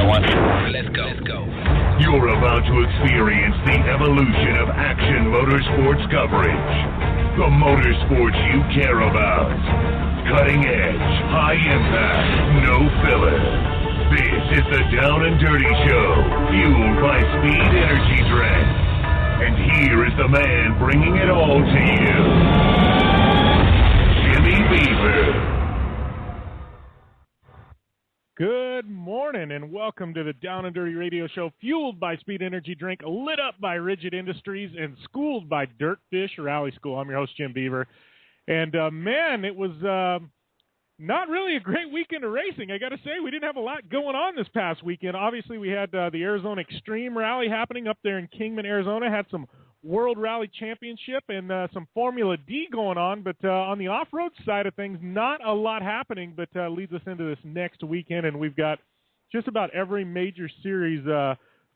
Let's go. You're about to experience the evolution of action motorsports coverage. The motorsports you care about. Cutting edge, high impact, no filler. This is the Down and Dirty Show, fueled by Speed Energy Drink. And here is the man bringing it all to you, Jimmy Beaver. Good morning and welcome to the Down and Dirty Radio Show, fueled by Speed Energy Drink, lit up by Rigid Industries, and schooled by Dirtfish Rally School. I'm your host, Jim Beaver. And, man, it was not really a great weekend of racing. I got to say, we didn't have a lot going on this past weekend. Obviously, we had the Arizona Extreme Rally happening up there in Kingman, Arizona. Had some World Rally Championship and some Formula D going on. But on the off-road side of things, not a lot happening, but leads us into this next weekend. And we've got just about every major series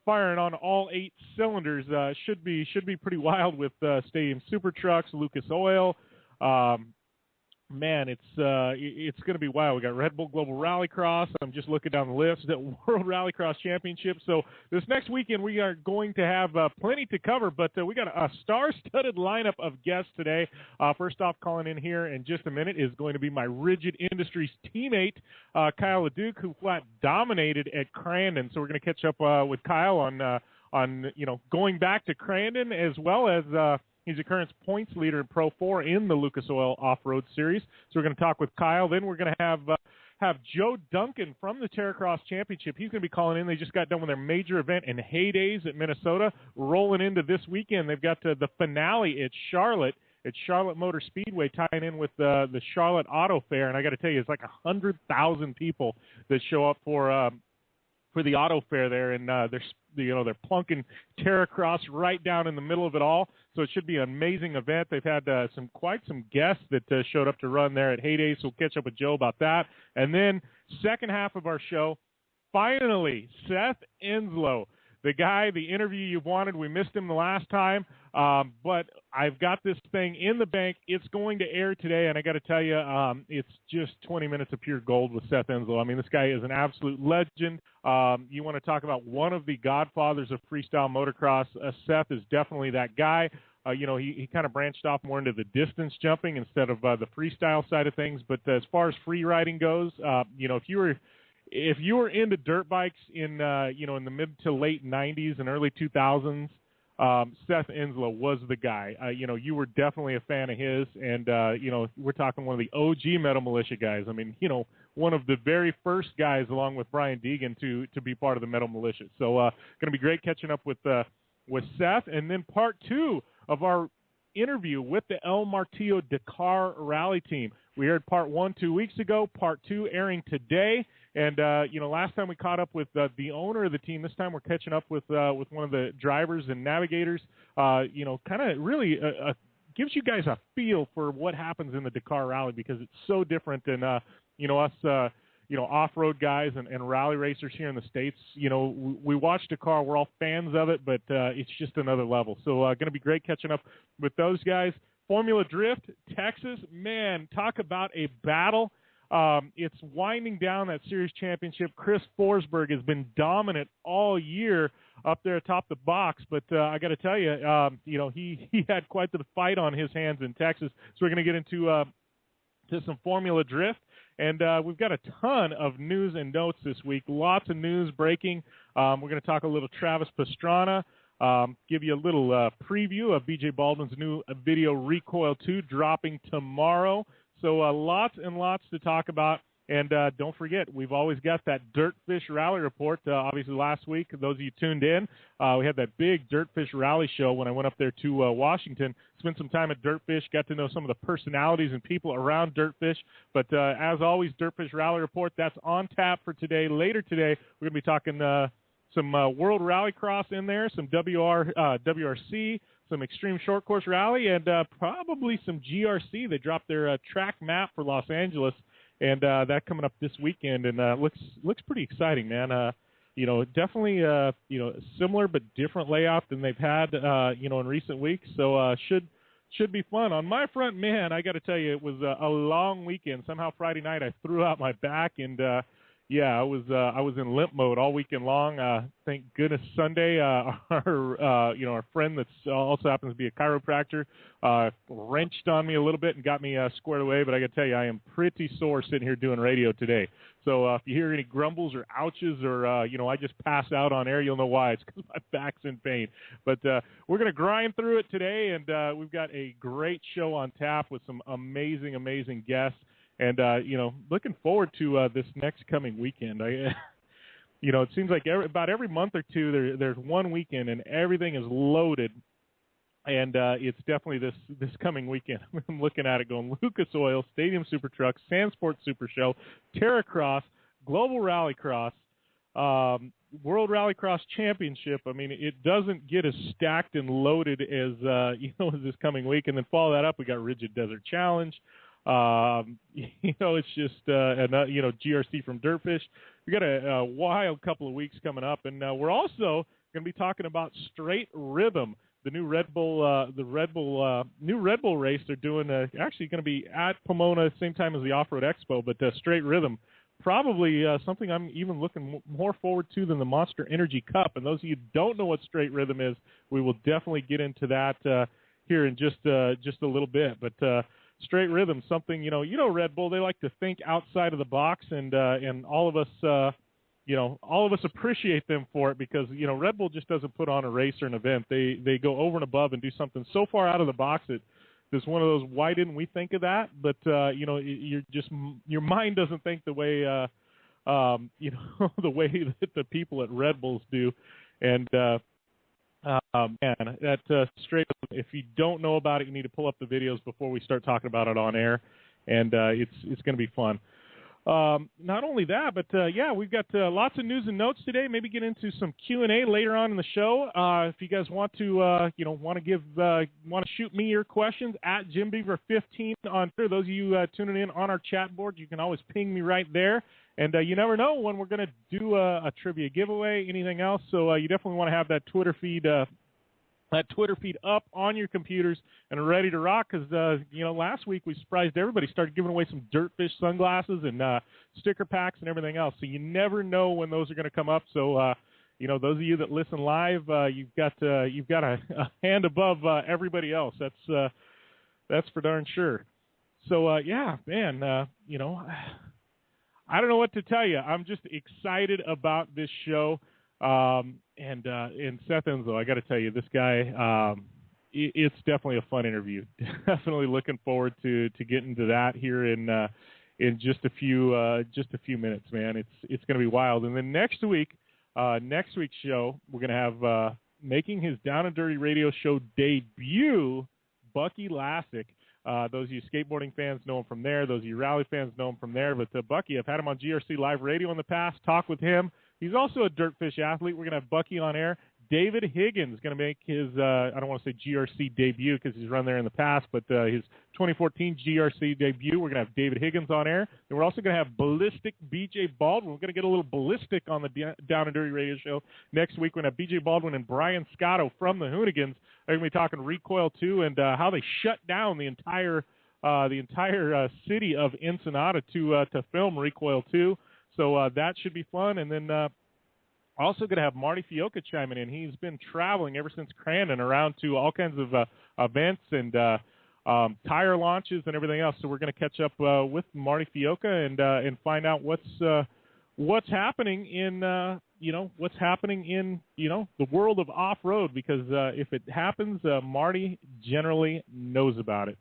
firing on all 8 cylinders. Should be pretty wild with Stadium Super Trucks, Lucas Oil. Man, it's going to be wild. We got Red Bull Global Rallycross. I'm just looking down the list. That World Rallycross Championship. So this next weekend we are going to have plenty to cover, but we got a star-studded lineup of guests today. First off, calling in here in just a minute is going to be my Rigid Industries teammate, Kyle LeDuc, who flat dominated at Crandon. So we're going to catch up with Kyle on going back to Crandon, as well as he's the current points leader in Pro 4 in the Lucas Oil Off-Road Series. So we're going to talk with Kyle. Then we're going to have Joe Duncan from the Terracross Championship. He's going to be calling in. They just got done with their major event in Heydays at Minnesota. Rolling into this weekend, they've got the finale at Charlotte Motor Speedway, tying in with the Charlotte Auto Fair. And I got to tell you, it's like 100,000 people that show up for the auto fair there, and they're plunking Terracross right down in the middle of it all. So it should be an amazing event. They've had quite some guests that showed up to run there at Heyday, so we'll catch up with Joe about that. And then second half of our show, finally, Seth Enslow, the guy, the interview you've wanted. We missed him the last time, but I've got this thing in the bank. It's going to air today, and I got to tell you, it's just 20 minutes of pure gold with Seth Enslow. I mean, this guy is an absolute legend. You want to talk about one of the godfathers of freestyle motocross, Seth is definitely that guy. He kind of branched off more into the distance jumping instead of the freestyle side of things. But as far as free riding goes, if you were into dirt bikes in the mid to late 90s and early 2000s, Seth Enslow was the guy. You were definitely a fan of his, and we're talking one of the OG Metal Militia guys. I mean, one of the very first guys, along with Brian Deegan, to be part of the Metal Militia. So, going to be great catching up with Seth, and then part 2 of our interview with the El Martillo Dakar Rally Team. We aired part 1 2 weeks ago, part 2 airing today. And, last time we caught up with the owner of the team. This time we're catching up with one of the drivers and navigators, kind of really gives you guys a feel for what happens in the Dakar Rally, because it's so different than, us, off-road guys and rally racers here in the States. We watch Dakar. We're all fans of it, but it's just another level. So going to be great catching up with those guys. Formula Drift, Texas, man, talk about a battle. It's winding down that series championship. Chris Forsberg has been dominant all year up there atop the box, but I got to tell you, he had quite the fight on his hands in Texas. So we're going to get into to some Formula Drift, and we've got a ton of news and notes this week. Lots of news breaking. We're going to talk a little Travis Pastrana. Give you a little preview of BJ Baldwin's new video Recoil 2 dropping tomorrow. So lots and lots to talk about. And don't forget, we've always got that Dirtfish Rally Report. Obviously, last week, those of you tuned in, we had that big Dirtfish Rally show when I went up there to Washington. Spent some time at Dirtfish, got to know some of the personalities and people around Dirtfish. But as always, Dirtfish Rally Report, that's on tap for today. Later today, we're going to be talking some World Rallycross in there, some WRC, some Extreme Short Course Rally, and probably some GRC. They dropped their track map for Los Angeles, and that coming up this weekend, and looks pretty exciting, man. Definitely similar but different layout than they've had in recent weeks. So should be fun. On my front, man, I got to tell you, it was a long weekend. Somehow Friday night I threw out my back, and Yeah, I was in limp mode all weekend long. Thank goodness Sunday, our friend that's also happens to be a chiropractor, wrenched on me a little bit and got me squared away. But I got to tell you, I am pretty sore sitting here doing radio today. So if you hear any grumbles or ouches or I just pass out on air, you'll know why. It's because my back's in pain. But we're gonna grind through it today, and we've got a great show on tap with some amazing guests. And, looking forward to this next coming weekend. It seems like about every month or two there's one weekend and everything is loaded. And it's definitely this coming weekend. I'm looking at it going Lucas Oil, Stadium Super Truck, Sand Sports Super Show, Terracross, Global Rallycross, World Rallycross Championship. I mean, it doesn't get as stacked and loaded as, as this coming week. And then follow that up, we got Rigid Desert Challenge. It's just, GRC from Dirtfish. We got a wild couple of weeks coming up, and we're also going to be talking about Straight Rhythm, the new Red Bull race. They're doing actually going to be at Pomona same time as the Off-Road Expo, but Straight Rhythm, probably something I'm even looking more forward to than the Monster Energy Cup. And those of you who don't know what Straight Rhythm is, we will definitely get into that here in just a little bit, but. Straight Rhythm, something Red Bull. They like to think outside of the box, and all of us, all of us appreciate them for it because Red Bull just doesn't put on a race or an event. They go over and above and do something so far out of the box that it's one of those why didn't we think of that? But you're just your mind doesn't think the way the way that the people at Red Bulls do, and. That Straight Up, if you don't know about it, you need to pull up the videos before we start talking about it on air, and it's going to be fun. Not only that, but we've got lots of news and notes today. Maybe get into some Q&A later on in the show. If you guys want to, want to shoot me your questions at JimBeaver15 on Twitter. Those of you tuning in on our chat board, you can always ping me right there. And you never know when we're going to do a trivia giveaway, anything else. So you definitely want to have that Twitter feed up on your computers and ready to rock. Because last week we surprised everybody, started giving away some Dirtfish sunglasses and sticker packs and everything else. So you never know when those are going to come up. So those of you that listen live, you've got a hand above everybody else. That's for darn sure. So man, I don't know what to tell you. I'm just excited about this show. And Seth Enslow, I got to tell you, this guy, it's definitely a fun interview. Definitely looking forward to getting to that here in just a few minutes, man. It's going to be wild. And then next week's show, we're going to have making his Down and Dirty radio show debut, Bucky Lassick. Those of you skateboarding fans know him from there. Those of you rally fans know him from there. But Bucky, I've had him on GRC Live Radio in the past, talk with him. He's also a Dirtfish athlete. We're going to have Bucky on air. David Higgins is going to make his, I don't want to say GRC debut because he's run there in the past, but his 2014 GRC debut. We're going to have David Higgins on air. And we're also going to have Ballistic BJ Baldwin. We're going to get a little ballistic on the Down and Dirty Radio Show next week. We're going to have BJ Baldwin and Brian Scotto from the Hoonigans. They're going to be talking Recoil 2 and how they shut down the entire city of Ensenada to film Recoil 2. So that should be fun. And then also going to have Marty Fioca chiming in. He's been traveling ever since Crandon around to all kinds of events and tire launches and everything else. So we're going to catch up with Marty Fioca and find out what's happening in the world of off-road, because if it happens, Marty generally knows about it.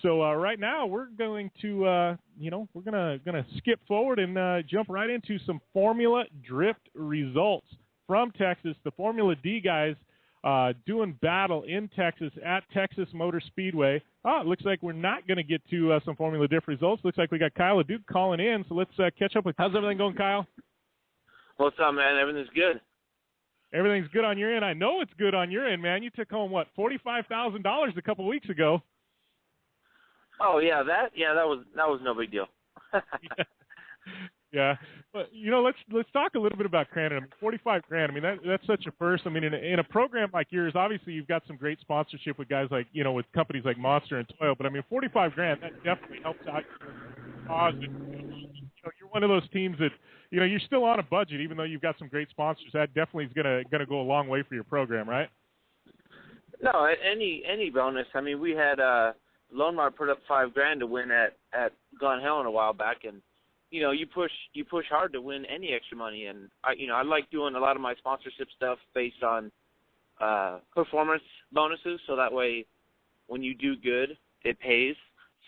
So right now we're going to we're gonna skip forward and jump right into some Formula Drift results from Texas. The Formula D guys doing battle in Texas at Texas Motor Speedway. It looks like we're not going to get to some Formula Drift results. Looks like we got Kyle LeDuc calling in. So let's catch up with. How's everything going, Kyle? What's up, man? Everything's good. Everything's good on your end. I know it's good on your end, man. You took home $45,000 a couple weeks ago. Oh yeah, that was no big deal. Yeah, but let's talk a little bit about Crandon. I mean, $45,000. I mean, that's such a first. I mean, in a program like yours, obviously you've got some great sponsorship with guys like with companies like Monster and Toyo. But I mean, $45,000 that definitely helps out your cause. You're one of those teams that you're still on a budget, even though you've got some great sponsors. That definitely is gonna go a long way for your program, right? No, any bonus. I mean, we had Lone Mart put up $5,000 to win at Glen Helen a while back, and you push hard to win any extra money. And I like doing a lot of my sponsorship stuff based on performance bonuses, so that way when you do good, it pays.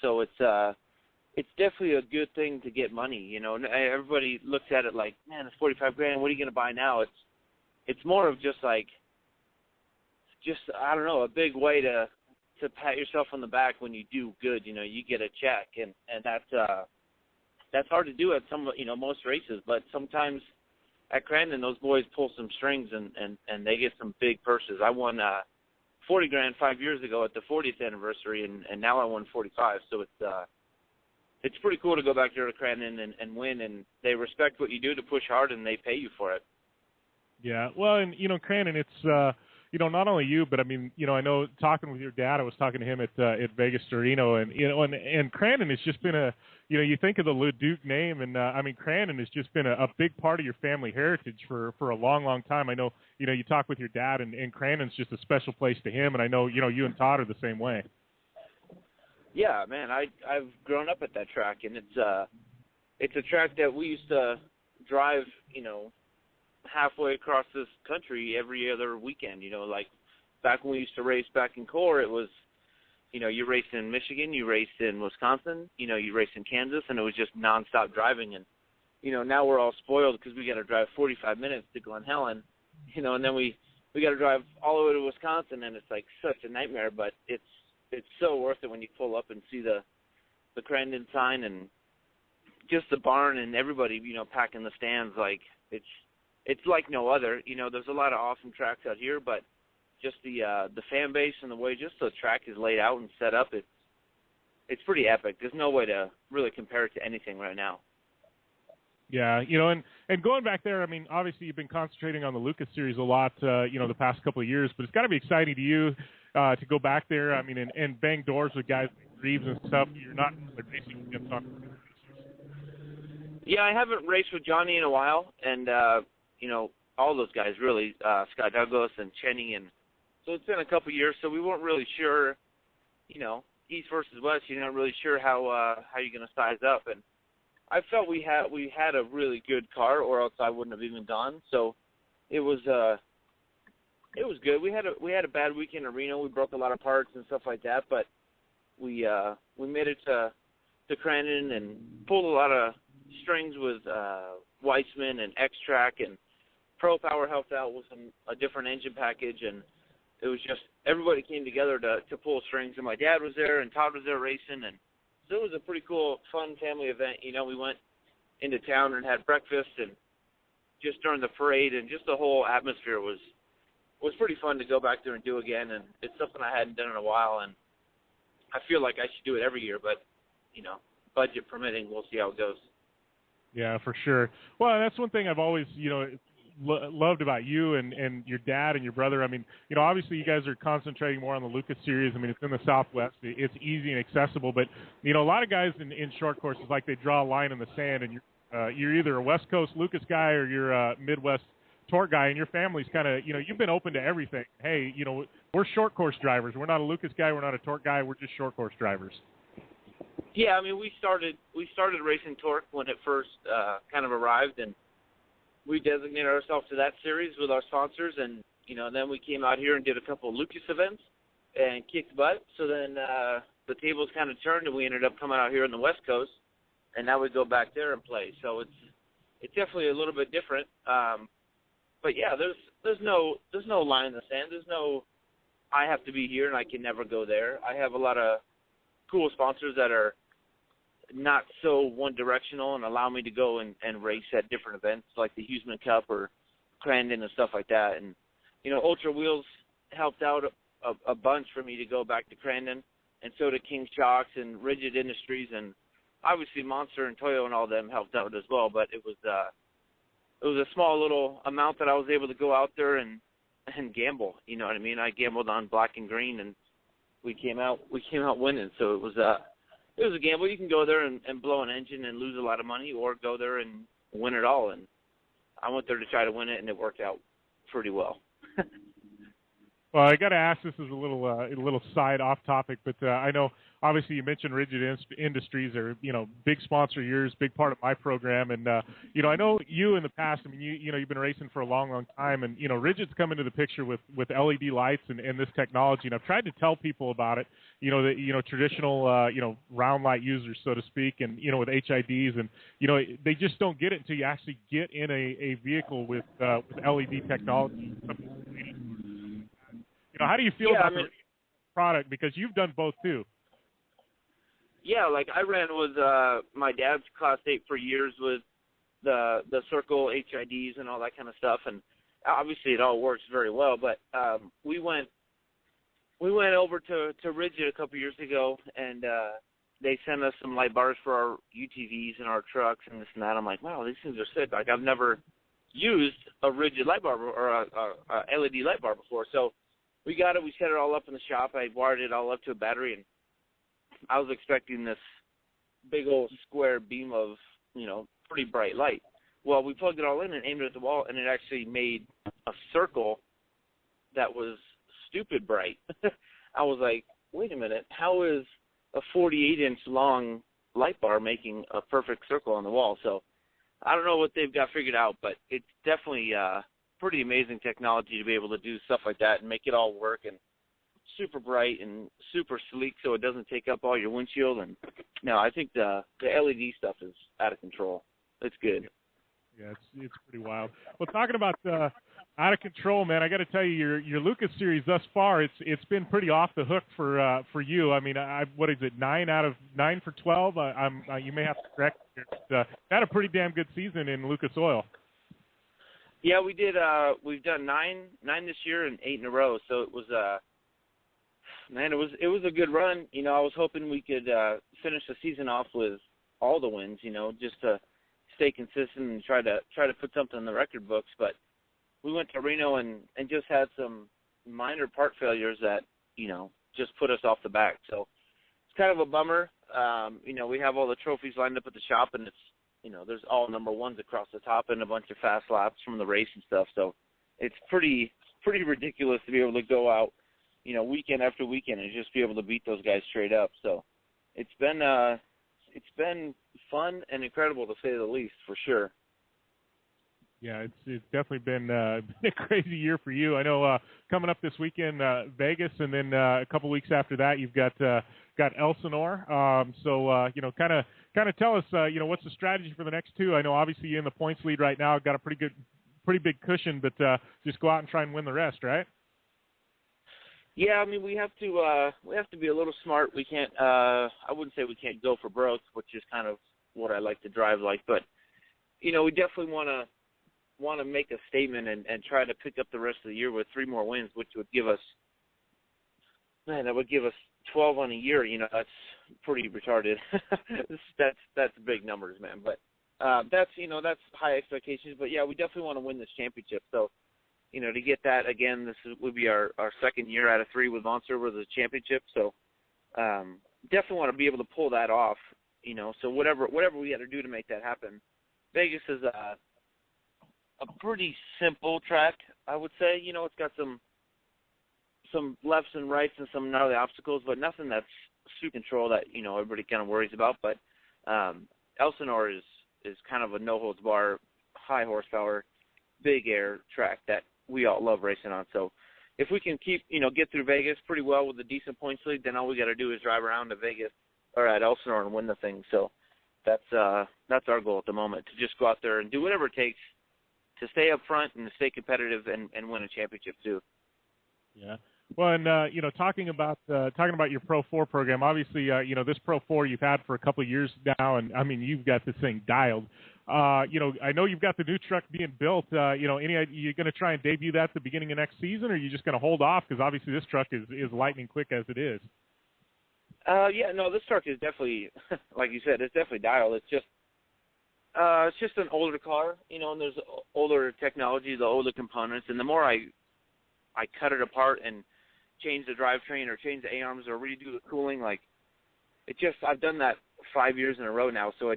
So it's definitely a good thing to get money. Everybody looks at it like, man, it's $45,000. What are you going to buy now? It's more of just like, I don't know, a big way to pat yourself on the back when you do good. You get a check, and that's hard to do at most races. But sometimes at Crandon, those boys pull some strings and they get some big purses. I won $40,000 5 years ago at the 40th anniversary, and now I won 45. So it's pretty cool to go back there to Crandon and win, and they respect what you do to push hard, and they pay you for it. Yeah, well, and Crandon, it's not only you, but I mean, I know talking with your dad, I was talking to him at Vegas Torino, and and Crandon has just been you think of the LeDuc name, and I mean, Crandon has just been a big part of your family heritage for a long, long time. I know, you talk with your dad, and Crandon's just a special place to him, and I know, you and Todd are the same way. Yeah, man, I've grown up at that track, and it's a track that we used to drive, halfway across this country every other weekend. Like back when we used to race back in Core, it was, you raced in Michigan, you raced in Wisconsin, you raced in Kansas, and it was just nonstop driving. And now we're all spoiled because we got to drive 45 minutes to Glen Helen, and then we got to drive all the way to Wisconsin, and it's like such a nightmare. But it's so worth it when you pull up and see the Crandon sign and just the barn and everybody, packing the stands. Like it's like no other. There's a lot of awesome tracks out here, but just the fan base and the way just the track is laid out and set up, it's pretty epic. There's no way to really compare it to anything right now. Yeah, and going back there, I mean, obviously you've been concentrating on the Lucas Series a lot, the past couple of years, but it's got to be exciting to you to go back there. I mean, and bang doors with guys like Reeves and stuff. You're not really racing against on. Yeah, I haven't raced with Johnny in a while, and all those guys really, Scott Douglas and Cheney, and so it's been a couple of years, so we weren't really sure, East versus West. You're not really sure how you're going to size up, and I felt we had a really good car, or else I wouldn't have even gone. So it was good. We had a bad weekend in Reno. We broke a lot of parts and stuff like that, but we made it to Crandon and pulled a lot of strings with Weissman and X-Track, and Pro Power helped out with a different engine package, and it was just everybody came together to pull strings. And my dad was there, and Todd was there racing, and so it was a pretty cool, fun family event. We went into town and had breakfast, and just during the parade, and just the whole atmosphere was pretty fun to go back there and do again. And it's something I hadn't done in a while, and I feel like I should do it every year, but budget permitting, we'll see how it goes. Yeah, for sure. Well, that's one thing I've always, loved about you and your dad and your brother. I mean, obviously you guys are concentrating more on the Lucas Series. I mean, it's in the Southwest. It's easy and accessible, but, a lot of guys in short courses, like they draw a line in the sand, and you're either a West Coast Lucas guy or you're a Midwest Torque guy, and your family's kind of, you've been open to everything. Hey, we're short course drivers. We're not a Lucas guy. We're not a Torque guy. We're just short course drivers. Yeah, I mean, we started racing Torque when it first kind of arrived, and we designated ourselves to that series with our sponsors, and then we came out here and did a couple of Lucas events and kicked butt. So then the tables kind of turned, and we ended up coming out here on the West Coast, and now we go back there and play. So it's definitely a little bit different. But yeah, there's no line in the sand. There's no I have to be here and I can never go there. I have a lot of cool sponsors that are not so one-directional and allow me to go and race at different events like the Huseman Cup or Crandon and stuff like that. And, Ultra Wheels helped out a bunch for me to go back to Crandon, and so did King Shocks and Rigid Industries, and obviously Monster and Toyo and all of them helped out as well. But it was a small little amount that I was able to go out there and gamble. You know what I mean? I gambled on black and green, and we came out winning. So it was a gamble. You can go there and blow an engine and lose a lot of money, or go there and win it all. And I went there to try to win it, and it worked out pretty well. Well, I got to ask. This is a little side off topic, but I know obviously you mentioned Rigid Industries are big sponsor of yours, big part of my program, and I know you in the past. I mean, you've been racing for a long time, and Rigid's come into the picture with LED lights and this technology, and I've tried to tell people about it. The traditional round light users, so to speak, and with HIDs, and they just don't get it until you actually get in a vehicle with LED technology. How do you feel about the product? Because you've done both too. Yeah, like I ran with my dad's Class 8 for years with the Circle HIDs and all that kind of stuff, and obviously it all works very well. But we went over to Rigid a couple years ago, and they sent us some light bars for our UTVs and our trucks and this and that. I'm like, wow, these things are sick. Like I've never used a Rigid light bar or a LED light bar before, so. We got it. We set it all up in the shop. I wired it all up to a battery, and I was expecting this big old square beam of, pretty bright light. Well, we plugged it all in and aimed it at the wall, and it actually made a circle that was stupid bright. I was like, wait a minute, how is a 48-inch long light bar making a perfect circle on the wall? So I don't know what they've got figured out, but it's definitely pretty amazing technology to be able to do stuff like that and make it all work and super bright and super sleek so it doesn't take up all your windshield. And no, I think the LED stuff is out of control. It's good. Yeah, it's pretty wild. Well, talking about out of control, man, I got to tell you, your Lucas series thus far, it's been pretty off the hook for you. I mean, what is it, 9 out of 9 for 12? You may have to correct me. Had a pretty damn good season in Lucas Oil. Yeah, we did. We've done nine this year and 8 in a row. So it was, it was a good run. I was hoping we could finish the season off with all the wins. Just to stay consistent and try to put something in the record books. But we went to Reno and just had some minor part failures that just put us off the back. So it's kind of a bummer. We have all the trophies lined up at the shop, and it's. There's all number ones across the top and a bunch of fast laps from the race and stuff. So it's pretty ridiculous to be able to go out, weekend after weekend and just be able to beat those guys straight up. So it's been fun and incredible to say the least, for sure. Yeah, it's definitely been a crazy year for you. I know coming up this weekend, Vegas, and then a couple weeks after that, you've got Elsinore. So kind of tell us, what's the strategy for the next two? I know obviously you're in the points lead right now. Got a pretty big cushion, but just go out and try and win the rest, right? Yeah, I mean we have to be a little smart. We can't. I wouldn't say we can't go for broke, which is kind of what I like to drive like, but we definitely want to make a statement and try to pick up the rest of the year with 3 more wins, which would give us 12 on a year. That's pretty retarded. that's big numbers, man. But that's high expectations. But yeah, we definitely want to win this championship. So to get that again, this would be our second year out of 3 with Monster with the championship. So definitely want to be able to pull that off. So whatever we got to do to make that happen. Vegas is a pretty simple track, I would say. It's got some lefts and rights and some gnarly obstacles, but nothing that's super control that everybody kind of worries about. But Elsinore is kind of a no-holds-bar, high horsepower, big air track that we all love racing on. So if we can get through Vegas pretty well with a decent points lead, then all we got to do is drive around to Vegas or at Elsinore and win the thing. So that's our goal at the moment, to just go out there and do whatever it takes to stay up front and to stay competitive and win a championship too. Yeah. Well, and talking about your Pro 4 program, obviously, this Pro 4 you've had for a couple of years now, and I mean you've got this thing dialed. I know you've got the new truck being built. You're going to try and debut that at the beginning of next season, or are you just going to hold off because obviously this truck is lightning quick as it is? Yeah, no, this truck is definitely, like you said, it's definitely dialed. It's just an older car, and there's older technology, the older components, and the more I cut it apart and change the drivetrain or change the A-arms or redo the cooling, I've done that 5 years in a row now, so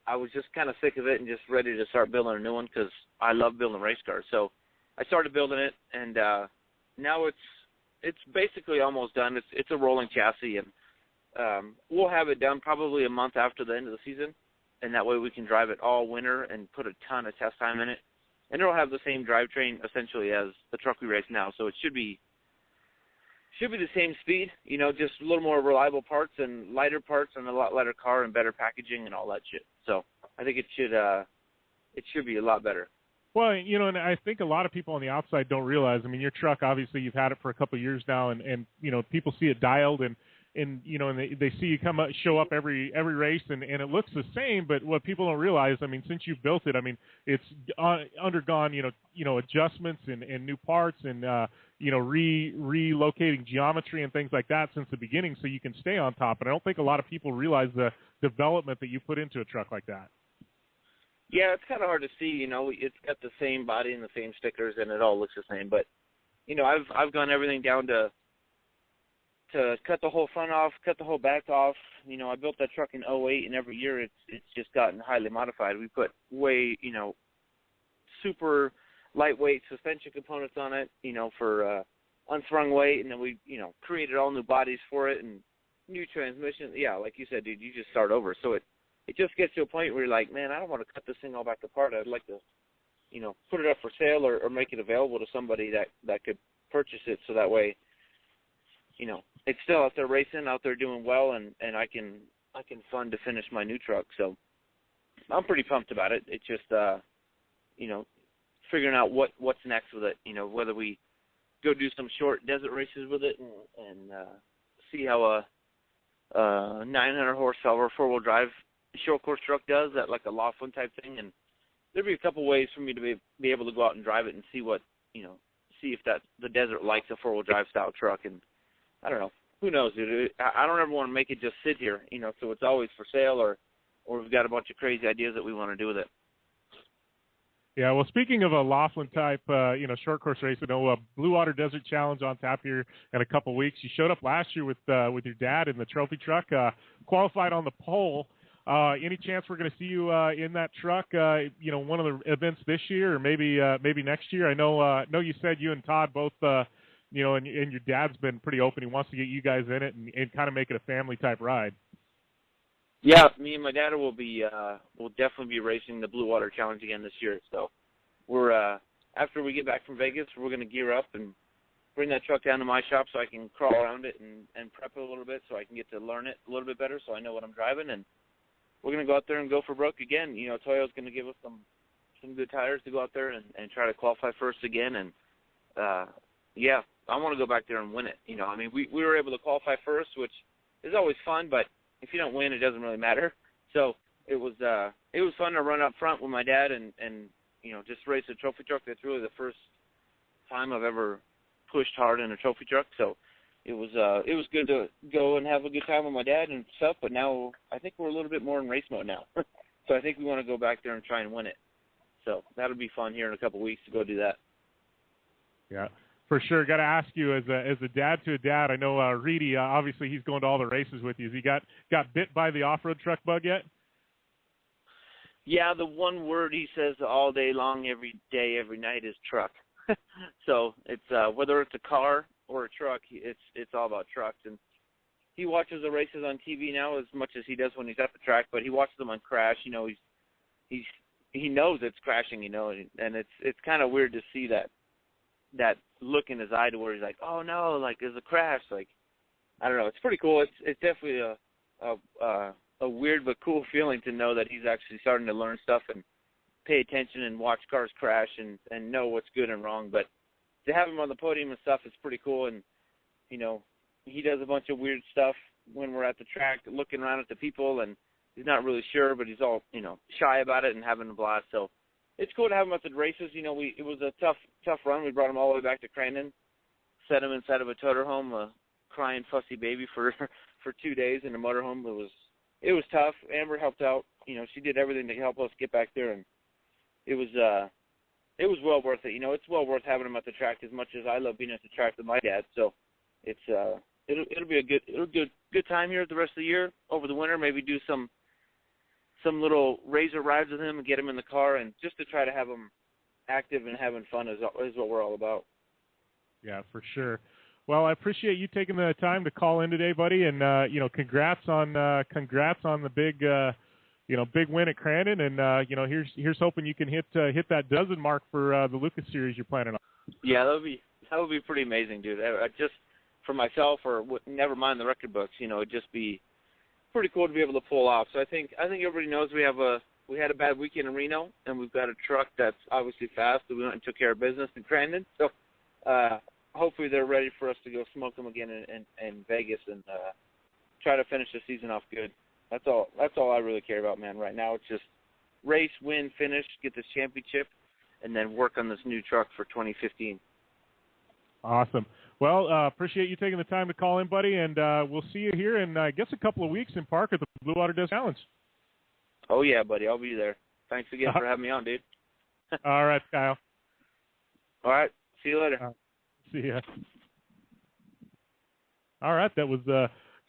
I was just kind of sick of it and just ready to start building a new one because I love building race cars. So I started building it, and now it's basically almost done. It's a rolling chassis, and we'll have it done probably a month after the end of the season, and that way we can drive it all winter and put a ton of test time in it. And it'll have the same drivetrain essentially as the truck we race now, so it should be the same speed, just a little more reliable parts and lighter parts and a lot lighter car and better packaging and all that shit. So I think it should be a lot better. Well, and I think a lot of people on the outside don't realize, I mean, your truck, obviously you've had it for a couple of years now, and people see it dialed and they see you show up every race and it looks the same, but what people don't realize, I mean, since you've built it, I mean, it's undergone, adjustments and new parts and, relocating geometry and things like that since the beginning so you can stay on top. And I don't think a lot of people realize the development that you put into a truck like that. Yeah, it's kind of hard to see, it's got the same body and the same stickers and it all looks the same, but, I've gone everything down to cut the whole front off, cut the whole back off. I built that truck in 2008, and every year it's just gotten highly modified. We put way, super lightweight suspension components on it, for unsprung weight, and then we, created all new bodies for it and new transmission. Yeah, like you said, dude, you just start over. So it just gets to a point where you're like, man, I don't want to cut this thing all back apart. I'd like to, put it up for sale or make it available to somebody that could purchase it so that way, it's still out there racing, out there doing well, and I can fund to finish my new truck. So I'm pretty pumped about it. It's just, figuring out what's next with it, whether we go do some short desert races with it and see how a 900 horsepower four-wheel drive short course truck does, that like a Laughlin type thing. And there'd be a couple ways for me to be able to go out and drive it and see what, see if the desert likes a four-wheel drive style truck. And I don't know. Who knows, dude? I don't ever want to make it just sit here, so it's always for sale or we've got a bunch of crazy ideas that we want to do with it. Yeah, well, speaking of a Laughlin type, short course race, Blue Water Desert Challenge on tap here in a couple of weeks. You showed up last year with your dad in the trophy truck, qualified on the pole. Any chance we're going to see you in that truck, one of the events this year or maybe next year? I know you said you and Todd both, and your dad's been pretty open. He wants to get you guys in it and kind of make it a family type ride. Yeah, me and my dad will definitely be racing the Blue Water Challenge again this year. So we're after we get back from Vegas, we're going to gear up and bring that truck down to my shop so I can crawl around it and prep it a little bit so I can get to learn it a little bit better so I know what I'm driving. And we're going to go out there and go for broke again. Toyo's going to give us some good tires to go out there and try to qualify first again. And yeah, I want to go back there and win it. We were able to qualify first, which is always fun, but if you don't win, it doesn't really matter. So it was fun to run up front with my dad and just race a trophy truck. That's really the first time I've ever pushed hard in a trophy truck. So it was good to go and have a good time with my dad and stuff. But now I think we're a little bit more in race mode now. So I think we want to go back there and try and win it. So that'll be fun here in a couple of weeks to go do that. Yeah. For sure. Got to ask you, as a dad to a dad, I know Reedy, obviously he's going to all the races with you. Has he got bit by the off-road truck bug yet? Yeah, the one word he says all day long, every day, every night is truck. So it's whether it's a car or a truck, it's all about trucks. And he watches the races on TV now as much as he does when he's at the track, but he watches them on Crash. He knows it's crashing, and it's kind of weird to see that look in his eye to where he's like, oh no, like there's a crash. Like, I don't know. It's pretty cool. It's definitely a weird but cool feeling to know that he's actually starting to learn stuff and pay attention and watch cars crash and know what's good and wrong. But to have him on the podium and stuff is pretty cool. And, he does a bunch of weird stuff when we're at the track, looking around at the people, and he's not really sure, but he's all, shy about it and having a blast. So it's cool to have him at the races. It was a tough run. We brought him all the way back to Crandon, set him inside of a toter home, a crying, fussy baby for 2 days in a motorhome. It was tough. Amber helped out. She did everything to help us get back there, and it was well worth it. It's well worth having him at the track as much as I love being at the track with my dad. So it'll be a good time here the rest of the year. Over the winter, maybe do some some little razor rides with him and get him in the car, and just to try to have him active and having fun is what we're all about. Yeah, for sure. Well, I appreciate you taking the time to call in today, buddy, and congrats on the big big win at Crandon, and here's hoping you can hit that dozen mark for the Lucas Series you're planning on. Yeah, that would be pretty amazing, dude. Just for myself, or never mind the record books, it'd just be pretty cool to be able to pull off. So I think everybody knows we had a bad weekend in Reno, and we've got a truck that's obviously fast, so we went and took care of business in Crandon. So hopefully they're ready for us to go smoke them again in Vegas and try to finish the season off good. That's all I really care about, man. Right now it's just race, win, finish, get this championship, and then work on this new truck for 2015. Awesome. Well, appreciate you taking the time to call in, buddy, and we'll see you here in, I guess, a couple of weeks in Park at the Blue Water Desert Challenge. Oh, yeah, buddy. I'll be there. Thanks again for having me on, dude. All right, Kyle. All right. See you later. See ya. All right, that was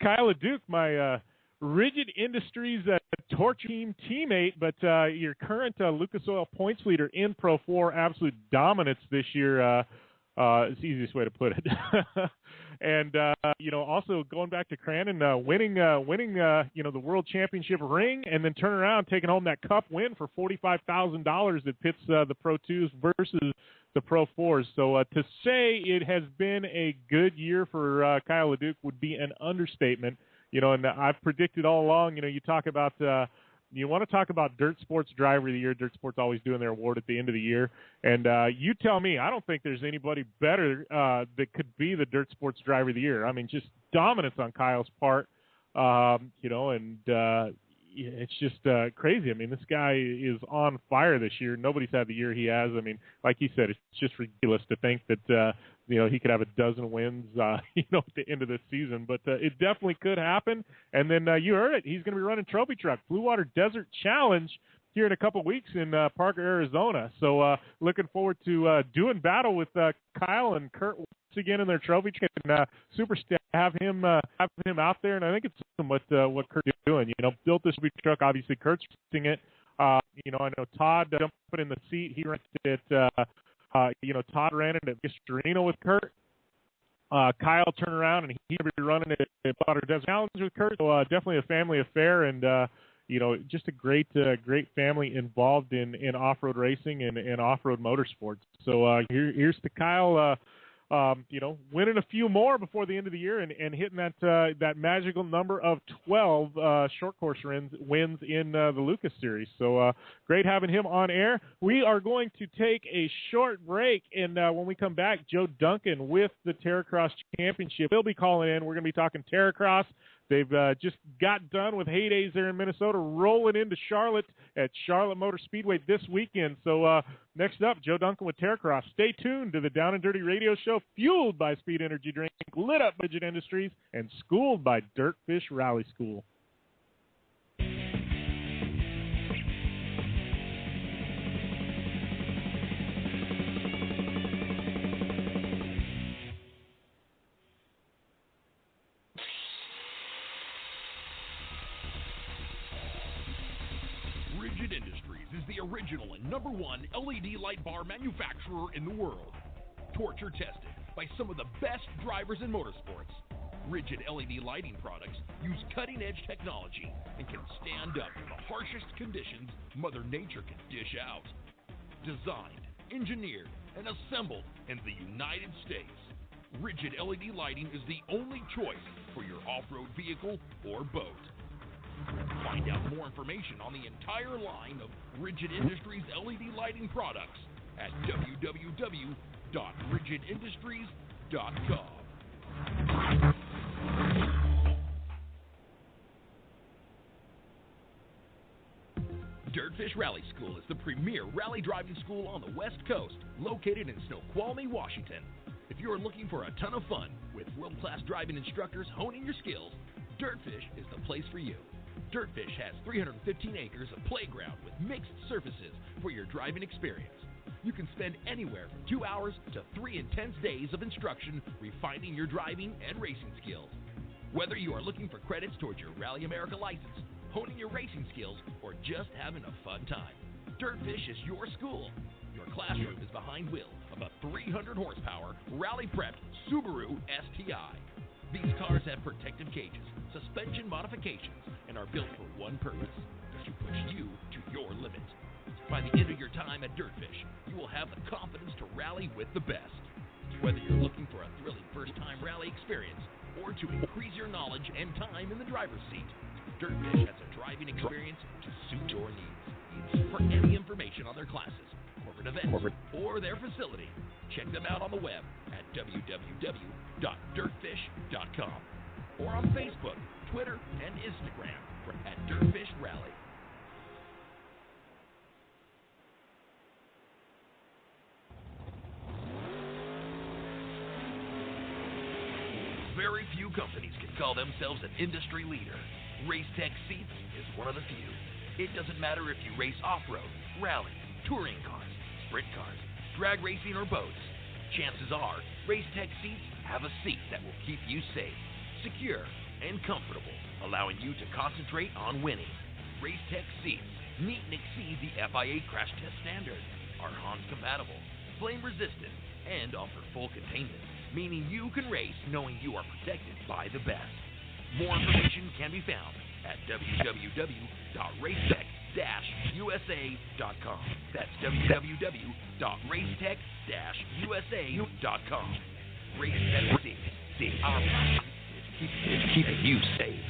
Kyle LeDuc, my Rigid Industries Torch Team teammate, but your current Lucas Oil points leader in Pro 4, absolute dominance this year. It's the easiest way to put it. And also going back to Crandon, winning the World Championship ring, and then turn around taking home that Cup win for $45,000 that pits the Pro 2s versus the Pro 4s. So to say it has been a good year for Kyle LeDuc would be an understatement. And I've predicted all along. You talk about. You want to talk about Dirt Sports Driver of the Year. Dirt Sports always doing their award at the end of the year. And you tell me, I don't think there's anybody better that could be the Dirt Sports Driver of the Year. I mean, just dominance on Kyle's part, it's just crazy. I mean, this guy is on fire this year. Nobody's had the year he has. I mean, like you said, it's just ridiculous to think that, he could have a dozen wins, at the end of this season. But it definitely could happen. And then you heard it. He's going to be running Trophy Truck, Blue Water Desert Challenge here in a couple of weeks in Parker, Arizona. So looking forward to doing battle with Kyle and Kurt once again in their Trophy Truck. And super to have him out there. And I think it's what Kurt's doing. Built this Trophy Truck. Obviously, Kurt's fixing it. I know Todd jumping in the seat. He ran it Todd ran it at Reno with Kurt. Kyle turned around and he'll be running it at Water Desert Challenge with Kurt. So definitely a family affair, and just a great family involved in off-road racing and off-road motorsports. So here's to Kyle. Winning a few more before the end of the year and hitting that magical number of 12 short course wins in the Lucas Series. So great having him on air. We are going to take a short break, and when we come back, Joe Duncan with the Terracross Championship. He'll be calling in. We're going to be talking Terracross. They've just got done with heydays there in Minnesota, rolling into Charlotte at Charlotte Motor Speedway this weekend. So next up, Joe Duncan with Terracross. Stay tuned to the Down and Dirty Radio Show, fueled by Speed Energy Drink, lit up by Rigid Industries, and schooled by Dirtfish Rally School. Rigid Industries is the original and #1 LED light bar manufacturer in the world. Torture tested by some of the best drivers in motorsports. Rigid LED lighting products use cutting-edge technology and can stand up to the harshest conditions Mother Nature can dish out. Designed, engineered, and assembled in the United States, Rigid LED lighting is the only choice for your off-road vehicle or boat. Find out more information on the entire line of Rigid Industries LED lighting products at www.rigidindustries.com. Dirtfish Rally School is the premier rally driving school on the West Coast, located in Snoqualmie, Washington. If you're looking for a ton of fun with world-class driving instructors honing your skills, Dirtfish is the place for you. Dirtfish has 315 acres of playground with mixed surfaces for your driving experience. You can spend anywhere from 2 hours to 3 intense days of instruction refining your driving and racing skills. Whether you are looking for credits towards your Rally America license honing your racing skills, or just having a fun time, Dirtfish is your school. Your classroom is behind wheel of a 300 horsepower rally-prepped Subaru STI. These cars have protective cages, suspension modifications, and are built for one purpose, to push you to your limit. By the end of your time at Dirtfish, you will have the confidence to rally with the best. Whether you're looking for a thrilling first-time rally experience or to increase your knowledge and time in the driver's seat, Dirtfish has a driving experience to suit your needs. For any information on their classes, corporate events, or their facility, check them out on the web at www.dirtfish.com or on Facebook, Twitter, and Instagram at Dirtfish Rally. Very few companies can call themselves an industry leader. Racetech Seats is one of the few. It doesn't matter if you race off-road, rally, touring cars, sprint cars, drag racing, or boats. Chances are, Racetech Seats have a seat that will keep you safe, secure, and comfortable, allowing you to concentrate on winning. Racetech Seats meet and exceed the FIA crash test standard, are Hans compatible, flame resistant, and offer full containment, meaning you can race knowing you are protected by the best. More information can be found at www.racetech-usa.com. That's www.racetech-usa.com. Racetech Seats. Our passion is keeping you safe.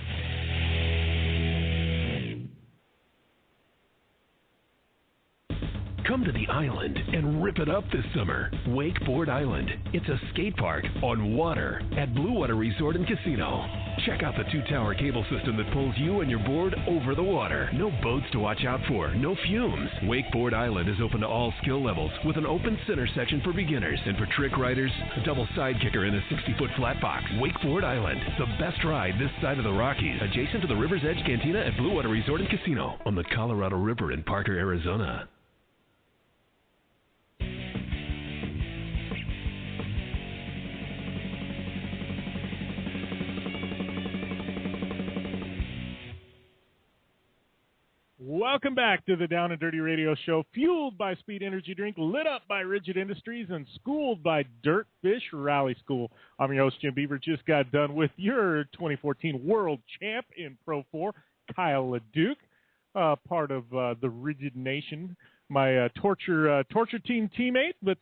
Come to the island and rip it up this summer. Wakeboard Island. It's a skate park on water at Blue Water Resort and Casino. Check out the two-tower cable system that pulls you and your board over the water. No boats to watch out for, no fumes. Wakeboard Island is open to all skill levels with an open center section for beginners and for trick riders, a double side kicker in a 60-foot flat box. Wakeboard Island, the best ride this side of the Rockies, adjacent to the River's Edge Cantina at Blue Water Resort and Casino on the Colorado River in Parker, Arizona. Welcome back to the Down and Dirty Radio Show, fueled by Speed Energy Drink, lit up by Rigid Industries, and schooled by Dirtfish Rally School. I'm your host, Jim Beaver. Just got done with your 2014 World Champ in Pro 4, Kyle LeDuc, part of the Rigid Nation, my torture team teammate. But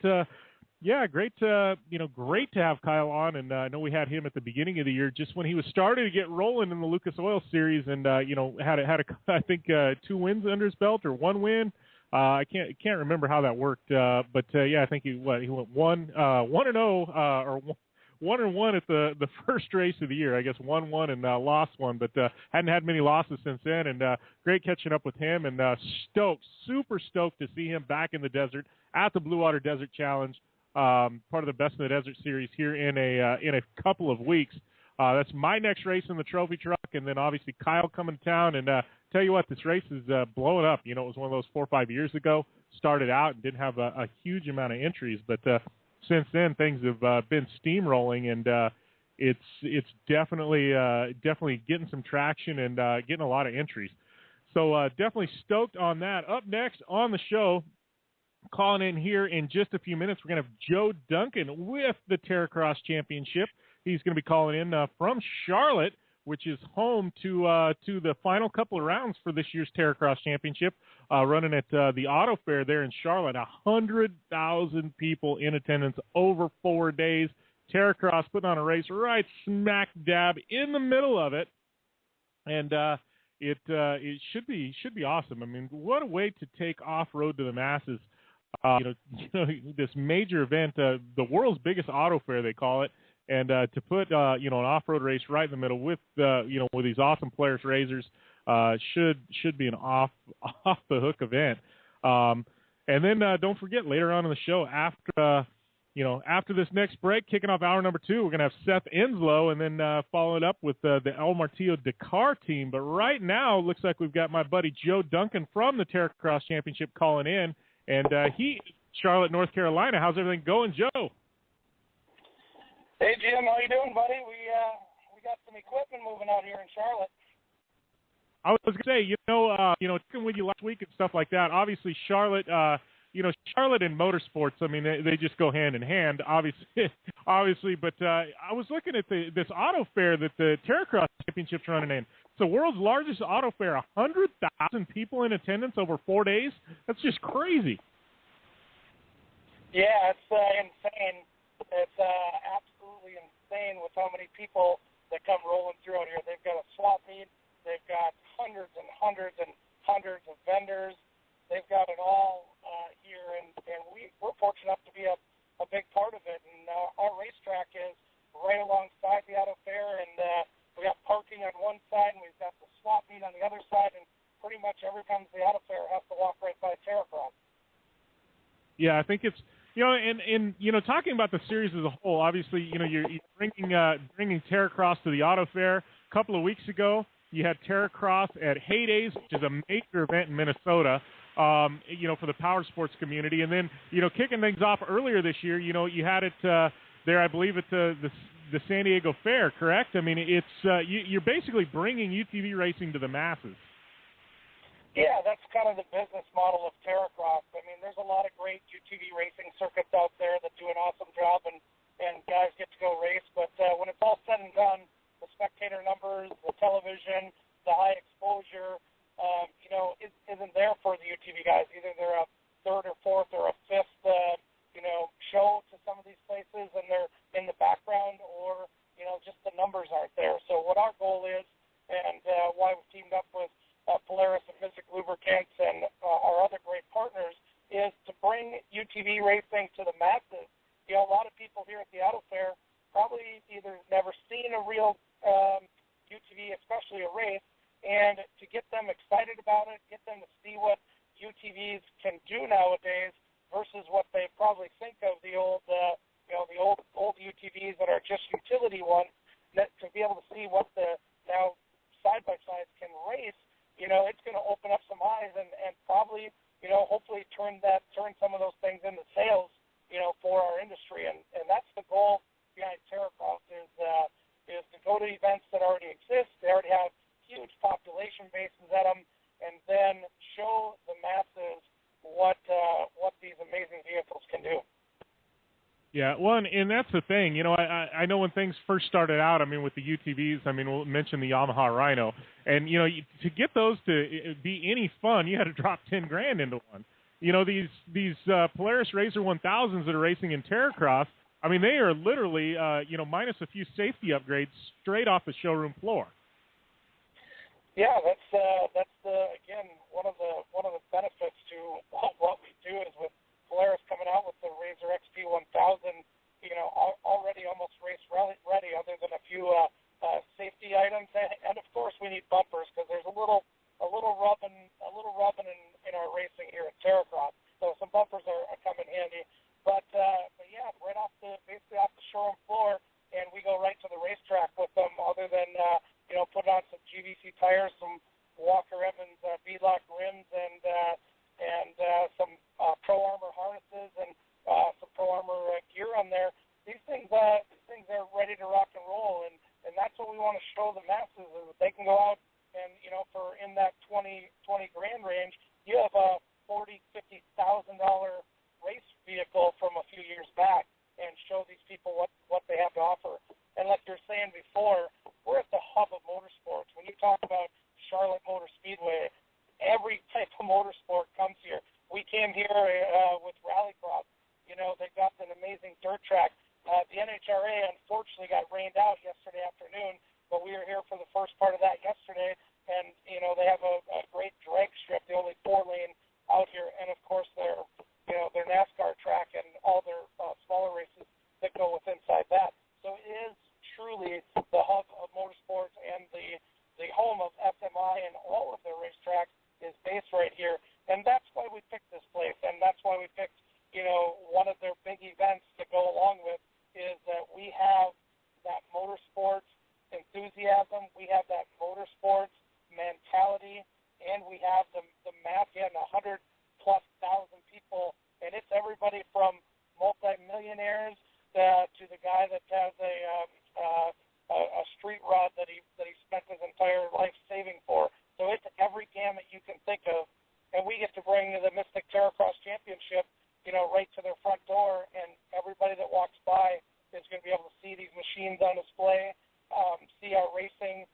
yeah, great to have Kyle on, and I know we had him at the beginning of the year, just when he was starting to get rolling in the Lucas Oil Series, and had I think 2 wins under his belt or 1 win. I can't remember how that worked, but yeah, I think he went 1-0 or 1-1 at the first race of the year. I guess 1-1 and lost 1, but hadn't had many losses since then. And great catching up with him, and super stoked to see him back in the desert at the Blue Water Desert Challenge. Part of the Best in the Desert series here in a couple of weeks. That's my next race in the trophy truck, and then obviously Kyle coming to town. And tell you what, this race is blowing up. It was one of those 4 or 5 years ago. Started out and didn't have a huge amount of entries, but since then things have been steamrolling, and it's definitely getting some traction and getting a lot of entries. So definitely stoked on that. Up next on the show, calling in here in just a few minutes, we're going to have Joe Duncan with the Terracross Championship. He's going to be calling in from Charlotte, which is home to the final couple of rounds for this year's Terracross Championship, running at the Auto Fair there in Charlotte. 100,000 people in attendance over 4 days. Terracross putting on a race right smack dab in the middle of it, and it should be awesome. I mean, what a way to take off-road to the masses. This major event, the world's biggest auto fair, they call it, and to put an off-road race right in the middle with with these awesome Polaris Razors should be an off the hook event. And then don't forget, later on in the show, after this next break, kicking off hour number 2, we're gonna have Seth Enslow, and then follow it up with the El Martillo Dakar team. But right now, looks like we've got my buddy Joe Duncan from the Terracross Championship calling in. And he is Charlotte, North Carolina. How's everything going, Joe? Hey, Jim. How you doing, buddy? We got some equipment moving out here in Charlotte. I was going to say, talking with you last week and stuff like that, obviously Charlotte, Charlotte and motorsports, I mean, they just go hand in hand, obviously. But I was looking at this auto fair that the Terracross Championship's running in. It's the world's largest auto fair, 100,000 people in attendance over 4 days. That's just crazy. Yeah, it's insane. It's absolutely insane with how many people that come rolling through out here. They've got a swap meet. They've got hundreds and hundreds and hundreds of vendors. They've got it all here, and we're fortunate enough to be a big part of it. And our racetrack is right alongside the auto fair, and we got parking on one side, and we've got the swap meet on the other side, and pretty much everyone comes to the auto fair has to walk right by Terracross. Yeah, I think it's and talking about the series as a whole. Obviously, you're bringing Terracross to the auto fair. A couple of weeks ago, you had Terracross at Heydays, which is a major event in Minnesota, for the power sports community. And then, kicking things off earlier this year, you had it there, I believe, at the San Diego Fair, correct? I mean, it's you're basically bringing UTV racing to the masses. Yeah, that's kind of the business model of Terracross. I mean, there's a lot of great UTV racing circuits out there that do an awesome job, and guys get to go race. But when it's all said and done, the spectator numbers, the television, the high exposure, isn't there for the UTV guys. Either they're a third or fourth or a fifth, show to some of these places, and they're in the background, or, just the numbers aren't there. So what our goal is, and why we've teamed up with Polaris and Mystic Lubricants and our other great partners, is to bring UTV racing to the masses. A lot of people here at the auto fair probably either never seen a real UTV, especially a race, and to get them excited about it, get them to see what UTVs can do nowadays versus what they probably think of the old UTVs that are just utility ones, that to be able to see what the now side-by-sides can race, it's going to open up some eyes and probably, hopefully turn some of those things into sales, for our industry. And that's the goal behind Terracross is to go to events that already exist. They already have huge population bases at them, and then show the masses what these amazing vehicles can do. Yeah, well, and that's the thing. I know when things first started out, I mean, with the UTVs, I mean, we'll mention the Yamaha Rhino, and to get those to be any fun, you had to drop $10,000 into one. These Polaris Racer 1000s that are racing in Terracross, I mean, they are literally minus a few safety upgrades straight off the showroom floor. Yeah, that's again one of the benefits to what we do is with Polaris coming out with the Razor XP 1000, already almost race ready, other than a few safety items, and of course we need bumpers because there's a little rubbing in our racing here at Terracross. So some bumpers are coming handy, but yeah, basically off the showroom floor, and we go right to the racetrack with them. Other than put on some GVC tires, some Walker Evans V-Lock rims, and some Pro Armor harnesses and some Pro Armor gear on there. These things are ready to rock and roll, and that's what we want to show the masses is that they can go out and for in that $20,000 range, you have a $40,000-$50,000 race vehicle from a few years back, and show these people what they have to offer. And like you're saying before, we're at the hub of motorsports. When you talk about Charlotte Motor Speedway, every type of motorsport comes here. We came here with Rallycross. They've got an amazing dirt track. The NHRA unfortunately got rained out yesterday afternoon, but we were here for the first part of that yesterday. And they have a great drag strip, the only 4-lane out here, and of course their NASCAR track and all their smaller races that go with inside that. So it is truly the hub of motorsports, and the home of SMI, and all of their racetracks is based right here. And that's why we picked this place, and that's why we picked, one of their big events to go along with is that we have that motorsports enthusiasm, we have that motorsports mentality, and we have the mass, 100,000+ people, and it's everybody from multi-millionaires to the guy that has a street rod that he spent his entire life saving for. So it's right to their front door, and everybody that walks by is going to be able to see these machines on display, see our racing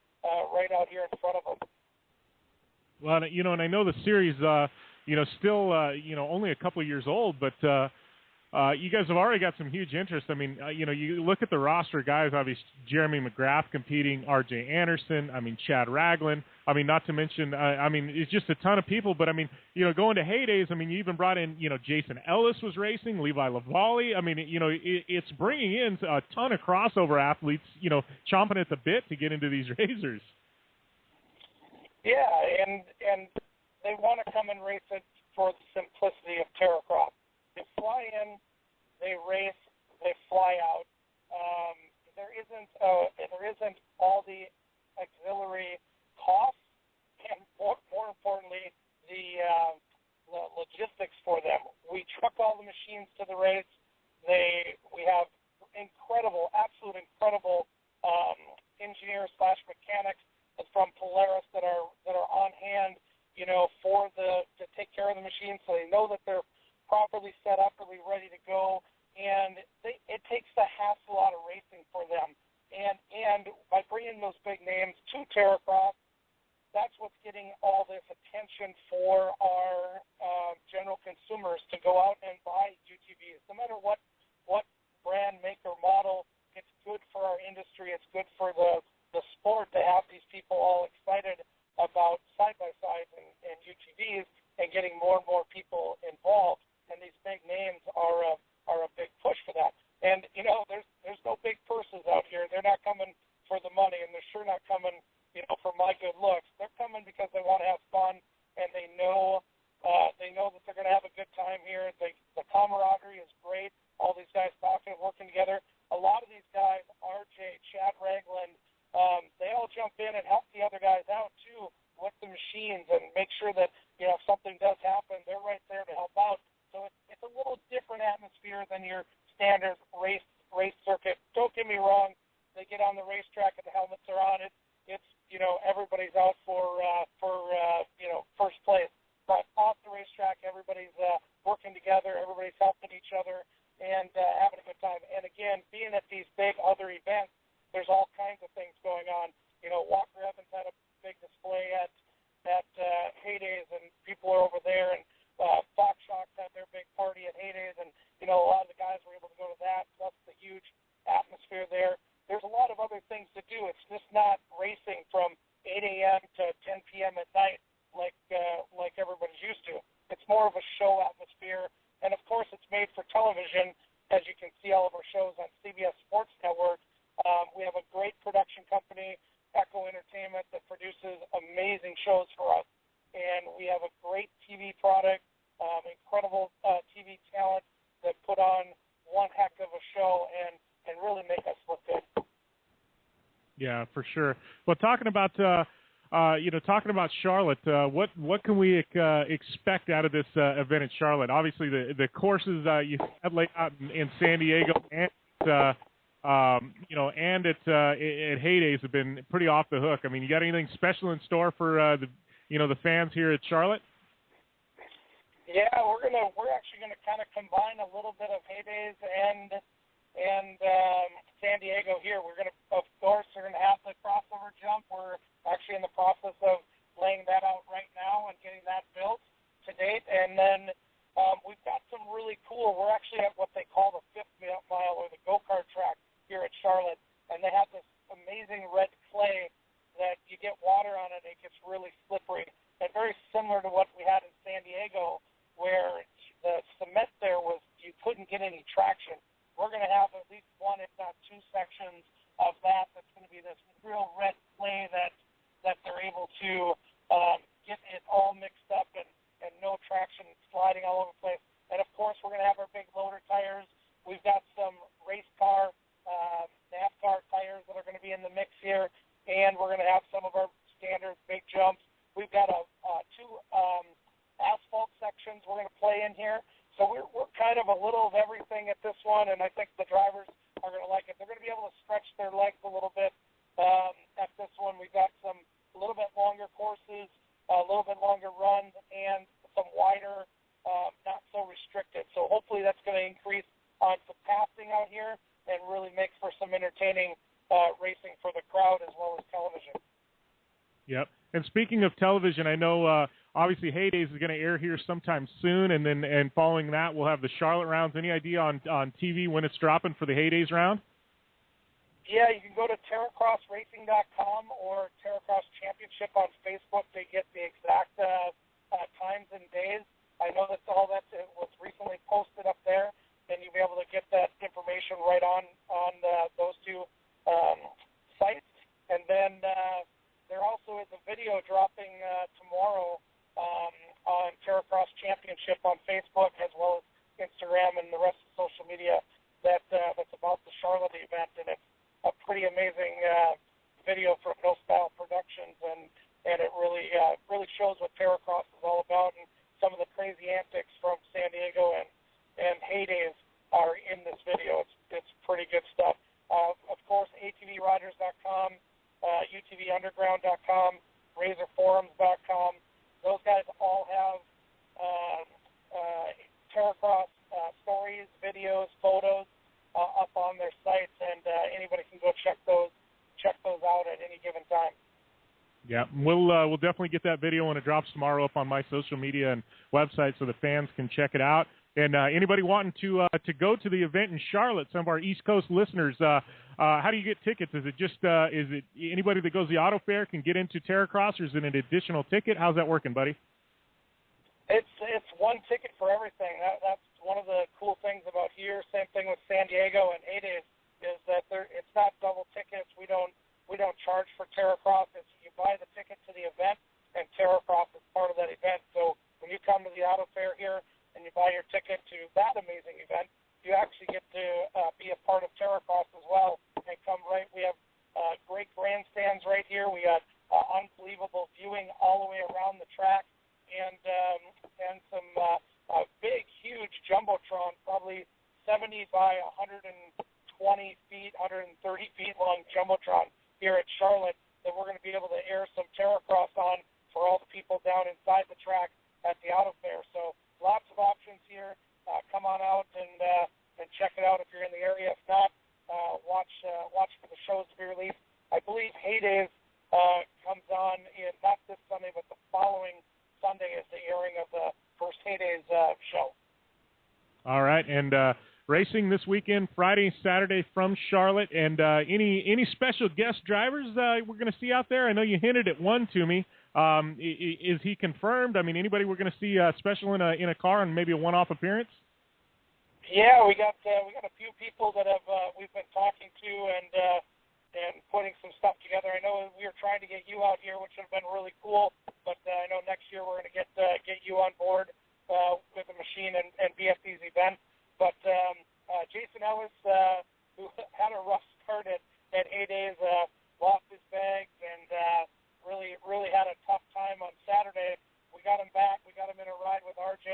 right out here in front of them. Well, and I know the series, still, only a couple of years old, but you guys have already got some huge interest. I mean, you look at the roster of guys, obviously Jeremy McGrath competing, R.J. Anderson, Chad Ragland. Not to mention, it's just a ton of people. But, going to heydays, you even brought in, Jason Ellis was racing, Levi Lavallee. It's bringing in a ton of crossover athletes, chomping at the bit to get into these racers. Yeah, and they want to come and race it for the simplicity of Terracross. They fly in, they race, they fly out. There isn't all the auxiliary costs, and more importantly, the logistics for them. We truck all the machines to the race. We have absolute incredible engineers / mechanics from Polaris that are on hand, to take care of the machines, so they know that they're properly set up, really ready to go, and it takes the hassle out of racing for them. And by bringing those big names to Terracross, that's what's getting all this attention for our general consumers to go out and buy UTVs. No matter what brand, make, or model, it's good for our industry. It's good for the sport to have these people all excited about side-by-sides and UTVs and getting more and more people involved. And these big names are a big push for that. And, there's no big purses out here. They're not coming for the money, and they're sure not coming, for my good looks. They're coming because they want to have fun, and they know that they're going to have a good time here. The camaraderie is great. All these guys talking and working together. A lot of these guys, RJ, Chad Ragland, they all jump in and help the other guys out, too, with the machines and make sure that, if something does happen, they're right there to help out. So it's a little different atmosphere than your standard race circuit. Don't get me wrong. They get on the racetrack and the helmets are on. It's everybody's out for first place. But off the racetrack, everybody's working together. Everybody's helping each other and having a good time. And again, being at these big other events, there's all kinds of things going on. Walker Evans had a big display at Heydays, and people are over there, and Fox Shocks had their big party at Heydays, and a lot of the guys were able to go to that, plus the huge atmosphere there. There's a lot of other things to do. It's just not racing from 8 a.m. to 10 p.m. at night like everybody's used to. It's more of a show atmosphere, and of course it's made for television, as you can see all of our shows on CBS Sports Network. We have a great production company, Echo Entertainment, that produces amazing shows for us. And we have a great TV product, incredible TV talent that put on one heck of a show and really make us look good. Yeah, for sure. Well, talking about Charlotte, what can we expect out of this event in Charlotte? Obviously, the courses you had laid out in San Diego and and at Heydays have been pretty off the hook. You got anything special in store for the fans here at Charlotte? Yeah, we're actually gonna kind of combine a little bit of Heydays and San Diego here. We're gonna have the crossover jump. We're actually in the process of laying that out right now and getting that built to date. And then we've got some really cool. We're actually at what they call the 5th mile, or the go-kart track here at Charlotte, and they have this amazing red clay that you get water on it, and it gets really slippery. And very similar to what we had in San Diego, where the cement there was, you couldn't get any traction. We're going to have at least one, if not two sections of that. That's going to be this real red clay that they're able to get it all mixed up and no traction, sliding all over the place. And of course, we're going to have our big loader tires. We've got some race car, NASCAR tires that are going to be in the mix here, and we're going to have some of our standard big jumps. We've got two asphalt sections we're going to play in here. So we're kind of a little of everything at this one, and I think the drivers are going to like it. They're going to be able to stretch their legs a little bit at this one. We've got a little bit longer courses, a little bit longer runs, and some wider not so restricted. So hopefully that's going to increase on some passing out here and really make for some entertaining racing for the crowd as well as television. Yep. And speaking of television, I know obviously Heydays is going to air here sometime soon, and following that we'll have the Charlotte rounds. Any idea on TV when it's dropping for the Heydays round? Yeah, you can go to terracrossracing.com or Terracross Championship on Facebook to get the exact times and days. I know that's all that was recently posted up there, and you'll be able to get that information right on those two sites. And then there also is a video dropping tomorrow on Terracross Championship on Facebook as well as Instagram and the rest of social media that's about the Charlotte event, and it's a pretty amazing video from No Style Productions, and it really shows what Terracross is all about, and some of the crazy antics from San Diego and Heydays are in this video. It's pretty good stuff. Of course, ATVRiders.com, UTVUnderground.com, RazorForums.com. Those guys all have Terracross stories, videos, photos up on their sites, and anybody can go check those out at any given time. Yeah, we'll definitely get that video when it drops tomorrow up on my social media and website so the fans can check it out. And anybody wanting to go to the event in Charlotte, some of our East Coast listeners, how do you get tickets? Is it just is it anybody that goes the auto fair can get into Terracross, or is it an additional ticket? How's that working, buddy? It's one ticket for everything. That's one of the cool things about here. Same thing with San Diego and Heydays is that it's not double tickets. We don't charge for Terracross. It's you buy the ticket to the event, and Terracross is part of that event. So when you come to the auto fair here and you buy your ticket to that amazing event, you actually get to be a part of Terracross as well and come right. We have great grandstands right here. We got unbelievable viewing all the way around the track, and some big, huge jumbotron, probably 70 by 120 feet, 130 feet long jumbotron here at Charlotte that we're going to be able to air some Terracross on for all the people down inside the track at the auto fair. So lots of options here. Come on out and check it out if you're in the area. If not, watch for the shows to be released. I believe Heydays comes on not this Sunday, but the following Sunday is the airing of the first Heydays show. All right, and racing this weekend, Friday, Saturday from Charlotte, and any special guest drivers we're going to see out there? I know you hinted at one to me. Is he confirmed? I mean, anybody we're going to see special in a car and maybe a one-off appearance? Yeah, we got a few people that we've been talking to and putting some stuff together. I know we were trying to get you out here, which would have been really cool, but I know next year we're going to get you on board with the machine and be at these events. But Jason Ellis, who had a rough start at Heydays, lost his bags and really had a tough time on Saturday. We got him back. We got him in a ride with RJ,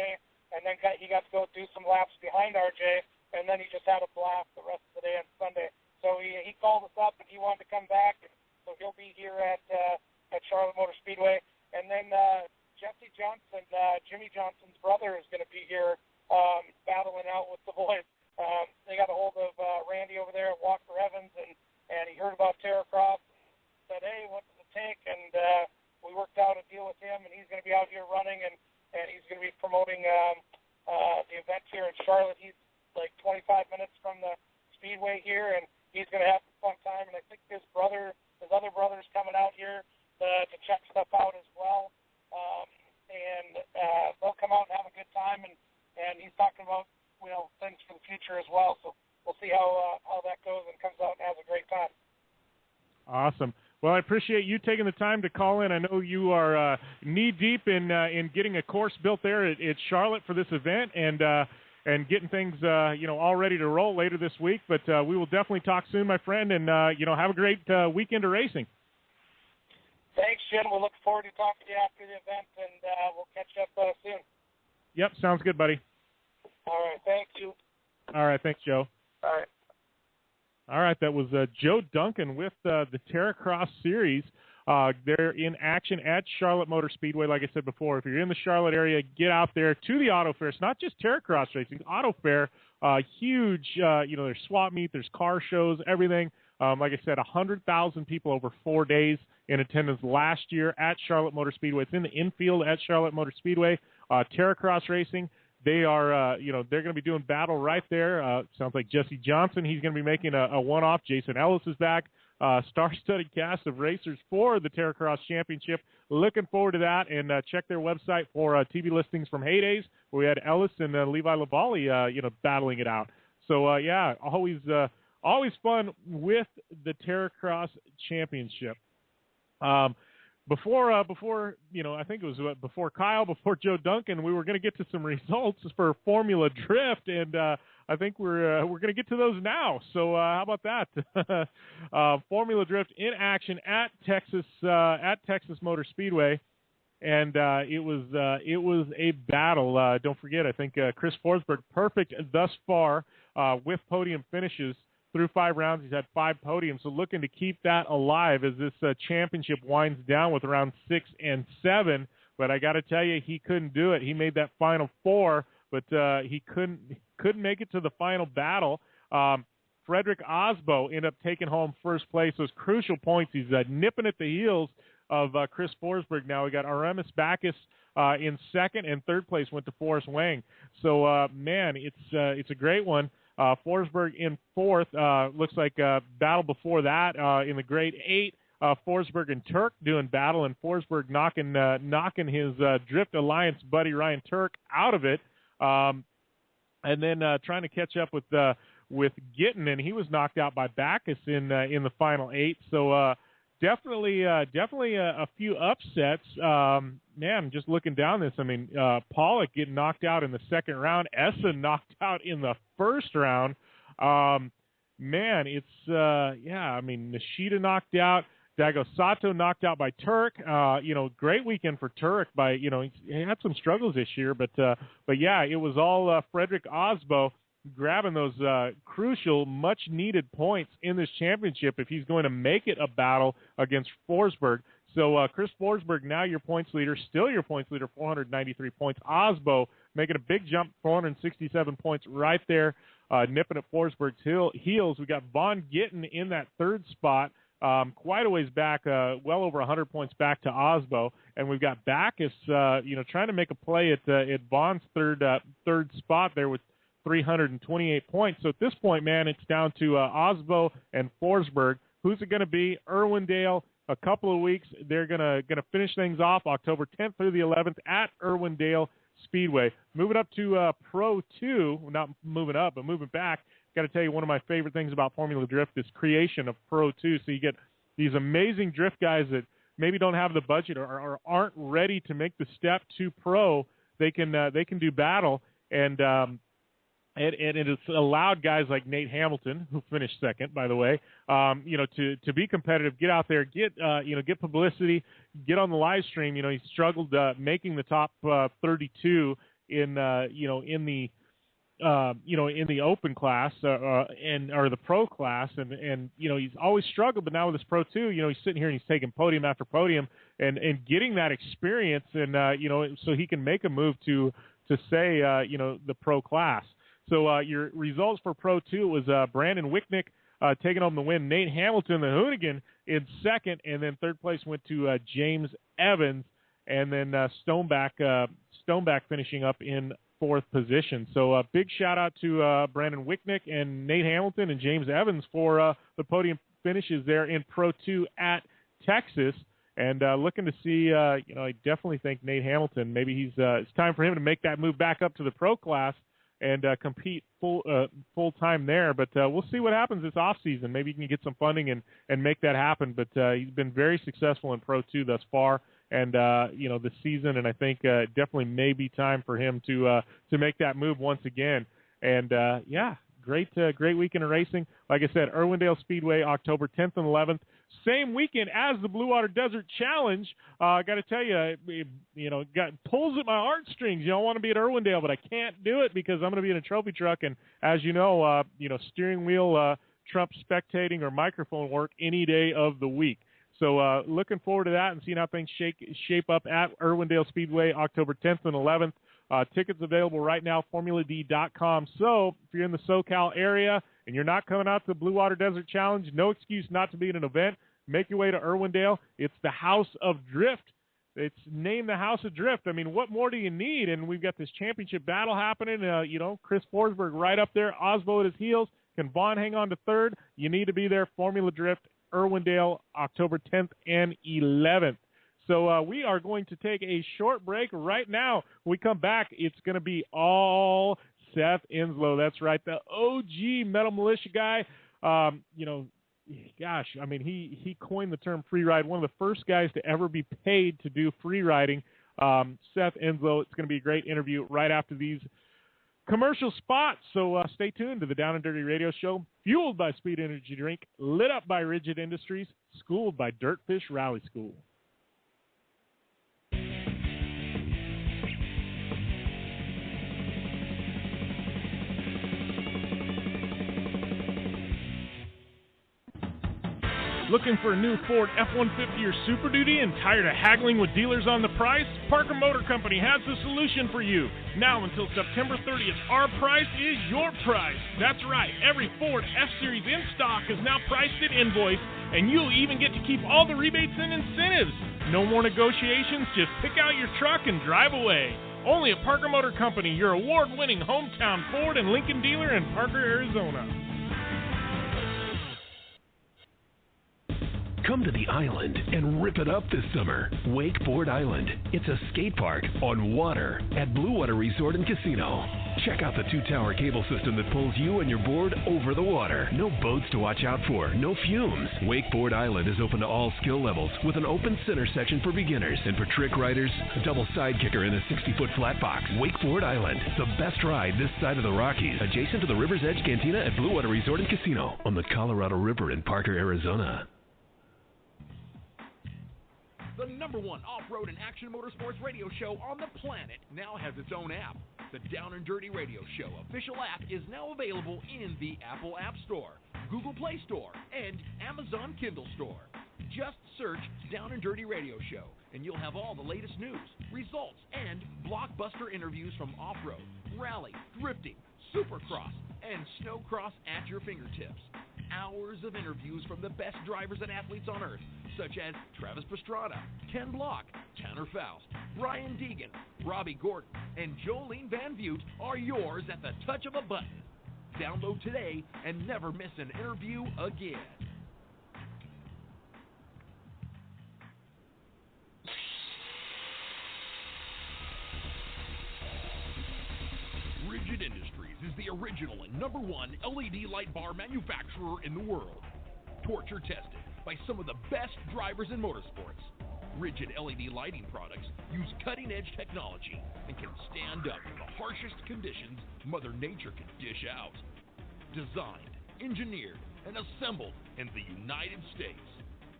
and then he got to go do some laps behind RJ, and then he just had a blast the rest of the day on Sunday. So he called us up, and he wanted to come back, so he'll be here at Charlotte Motor Speedway. And then Jesse Johnson, Jimmy Johnson's brother, is going to be here battling out with the boys. They got a hold of Randy over there at Walker Evans, and he heard about Terracross and said, hey, what does it take? And we worked out a deal with him, and he's going to be out here running, and he's going to be promoting the event here in Charlotte. He's like 25 minutes from the Speedway here, and he's going to have a fun time. And I think his other brother's coming out here to check stuff out as well. And they'll come out and have a good time, and he's talking about things for the future as well. So we'll see how that goes and comes out and has a great time. Awesome. Well, I appreciate you taking the time to call in. I know you are knee deep in getting a course built there at Charlotte for this event, and getting things all ready to roll later this week. But we will definitely talk soon, my friend, and have a great weekend of racing. Thanks, Jim. We'll look forward to talking to you after the event, and we'll catch up soon. Yep, sounds good, buddy. All right, thank you. All right, thanks, Joe. All right. All right, that was Joe Duncan with the Terracross Series. They're in action at Charlotte Motor Speedway. Like I said before, if you're in the Charlotte area, get out there to the auto fair. It's not just Terracross racing. Auto fair, huge, there's swap meet, there's car shows, everything. Like I said, 100,000 people over 4 days in attendance last year at Charlotte Motor Speedway. It's in the infield at Charlotte Motor Speedway. Terracross racing, they are, they're going to be doing battle right there. Sounds like Jesse Johnson, he's going to be making a one-off. Jason Ellis is back. Star-studded cast of racers for the Terracross Championship. Looking forward to that, and check their website for TV listings from heydays where we had Ellis and Levi Lavallee, battling it out. So, always fun with the Terracross Championship. Before I think it was before Kyle, before Joe Duncan, we were going to get to some results for Formula Drift, and I think we're going to get to those now. So how about that? Formula Drift in action at Texas Motor Speedway, and it was a battle. Don't forget, I think Chris Forsberg perfect thus far with podium finishes. Through 5 rounds, he's had 5 podiums, so looking to keep that alive as this championship winds down with round 6 and 7. But I got to tell you, he couldn't do it. He made that final 4, but he couldn't make it to the final battle. Frederick Osbo ended up taking home first place. Those crucial points. He's nipping at the heels of Chris Forsberg. Now we got Aramis Backus in second, and third place went to Forrest Wang. So it's a great one. Forsberg in fourth. Looks like battle before that in the grade 8. Forsberg and Turk doing battle, and Forsberg knocking his Drift Alliance buddy Ryan Turk out of it, and then trying to catch up with Gittin, and he was knocked out by Backus in the final 8. So definitely a few upsets. Just looking down this, I mean, Pollock getting knocked out in the second round. Essa knocked out in the first round. Nishida knocked out. Dago Sato knocked out by Turk. Great weekend for Turk. He had some struggles this year, but it was all Frederick Osbo grabbing those crucial, much-needed points in this championship if he's going to make it a battle against Forsberg. So Chris Forsberg, now your points leader, still your points leader, 493 points. Osbo making a big jump, 467 points right there, nipping at Forsberg's heels. We got Von Gittin in that third spot, quite a ways back, well over 100 points back to Osbo. And we've got Backus, trying to make a play at Von's third spot there with 328 points. So at this point, man, it's down to Osbo and Forsberg. Who's it going to be? Irwindale. A couple of weeks. They're gonna finish things off October 10th through the 11th at Irwindale Speedway. Moving up to Pro 2, not moving up, but moving back. Got to tell you, one of my favorite things about Formula Drift is creation of Pro 2. So you get these amazing drift guys that maybe don't have the budget or aren't ready to make the step to pro. They can do battle, and it's allowed guys like Nate Hamilton, who finished second, by the way, to be competitive, get out there, get publicity, get on the live stream. He struggled making the top 32 in the open class or the pro class, and he's always struggled. But now with this Pro 2, he's sitting here and he's taking podium after podium and getting that experience, and so he can make a move to say the pro class. So your results for Pro 2 was Brandon Wicknick taking home the win. Nate Hamilton, the Hoonigan, in second, and then third place went to James Evans, and then Stoneback finishing up in fourth position. So a big shout out to Brandon Wicknick and Nate Hamilton and James Evans for the podium finishes there in Pro 2 at Texas. And looking to see, I definitely think Nate Hamilton, maybe it's time for him to make that move back up to the pro class and compete full time there. But we'll see what happens this off season. Maybe he can get some funding and make that happen. But he's been very successful in Pro 2 thus far, and this season. And I think definitely may be time for him to make that move once again. And great weekend of racing. Like I said, Irwindale Speedway, October 10th and 11th. Same weekend as the Blue Water Desert Challenge. I got to tell you, pulls at my heartstrings. I want to be at Irwindale, but I can't do it because I'm going to be in a trophy truck. And as you know, steering wheel trumps spectating or microphone work any day of the week. So looking forward to that and seeing how things shape up at Irwindale Speedway October 10th and 11th. Tickets available right now, formuladee.com. So if you're in the SoCal area and you're not coming out to the Blue Water Desert Challenge, no excuse not to be at an event. Make your way to Irwindale. It's the House of Drift. It's named the House of Drift. I mean, what more do you need? And we've got this championship battle happening. Chris Forsberg right up there, Osbo at his heels. Can Vaughn hang on to third? You need to be there. Formula Drift, Irwindale, October 10th and 11th. So we are going to take a short break right now. When we come back, it's going to be all Seth Enslow. That's right, the OG Metal Militia guy. Gosh, I mean, he coined the term free ride, one of the first guys to ever be paid to do free riding. Seth Enslow. It's going to be a great interview right after these commercial spots. So stay tuned to the Down and Dirty Radio Show, fueled by Speed Energy Drink, lit up by Rigid Industries, schooled by Dirtfish Rally School. Looking for a new Ford F-150 or Super Duty and tired of haggling with dealers on the price? Parker Motor Company has the solution for you. Now until September 30th, our price is your price. That's right, every Ford F-Series in stock is now priced at invoice, and you'll even get to keep all the rebates and incentives. No more negotiations, just pick out your truck and drive away. Only at Parker Motor Company, your award-winning hometown Ford and Lincoln dealer in Parker, Arizona. Come to the island and rip it up this summer. Wakeboard Island. It's a skate park on water at Blue Water Resort and Casino. Check out the 2-tower cable system that pulls you and your board over the water. No boats to watch out for, no fumes. Wakeboard Island is open to all skill levels with an open center section for beginners and for trick riders, a double side kicker and a 60-foot flat box. Wakeboard Island, the best ride this side of the Rockies, adjacent to the River's Edge Cantina at Blue Water Resort and Casino on the Colorado River in Parker, Arizona. The #1 off-road and action motorsports radio show on the planet now has its own app. The Down and Dirty Radio Show official app is now available in the Apple App Store, Google Play Store, and Amazon Kindle Store. Just search Down and Dirty Radio Show, and you'll have all the latest news, results, and blockbuster interviews from off-road, rally, drifting, supercross, and snowcross at your fingertips. Hours of interviews from the best drivers and athletes on earth, such as Travis Pastrana, Ken Block, Tanner Faust, Brian Deegan, Robbie Gordon, and Jolene Van Vliet are yours at the touch of a button. Download today and never miss an interview again. Rigid Industries is the original and #1 LED light bar manufacturer in the world. Torture tested by some of the best drivers in motorsports. Rigid LED lighting products use cutting-edge technology and can stand up to the harshest conditions Mother Nature can dish out. Designed, engineered, and assembled in the United States,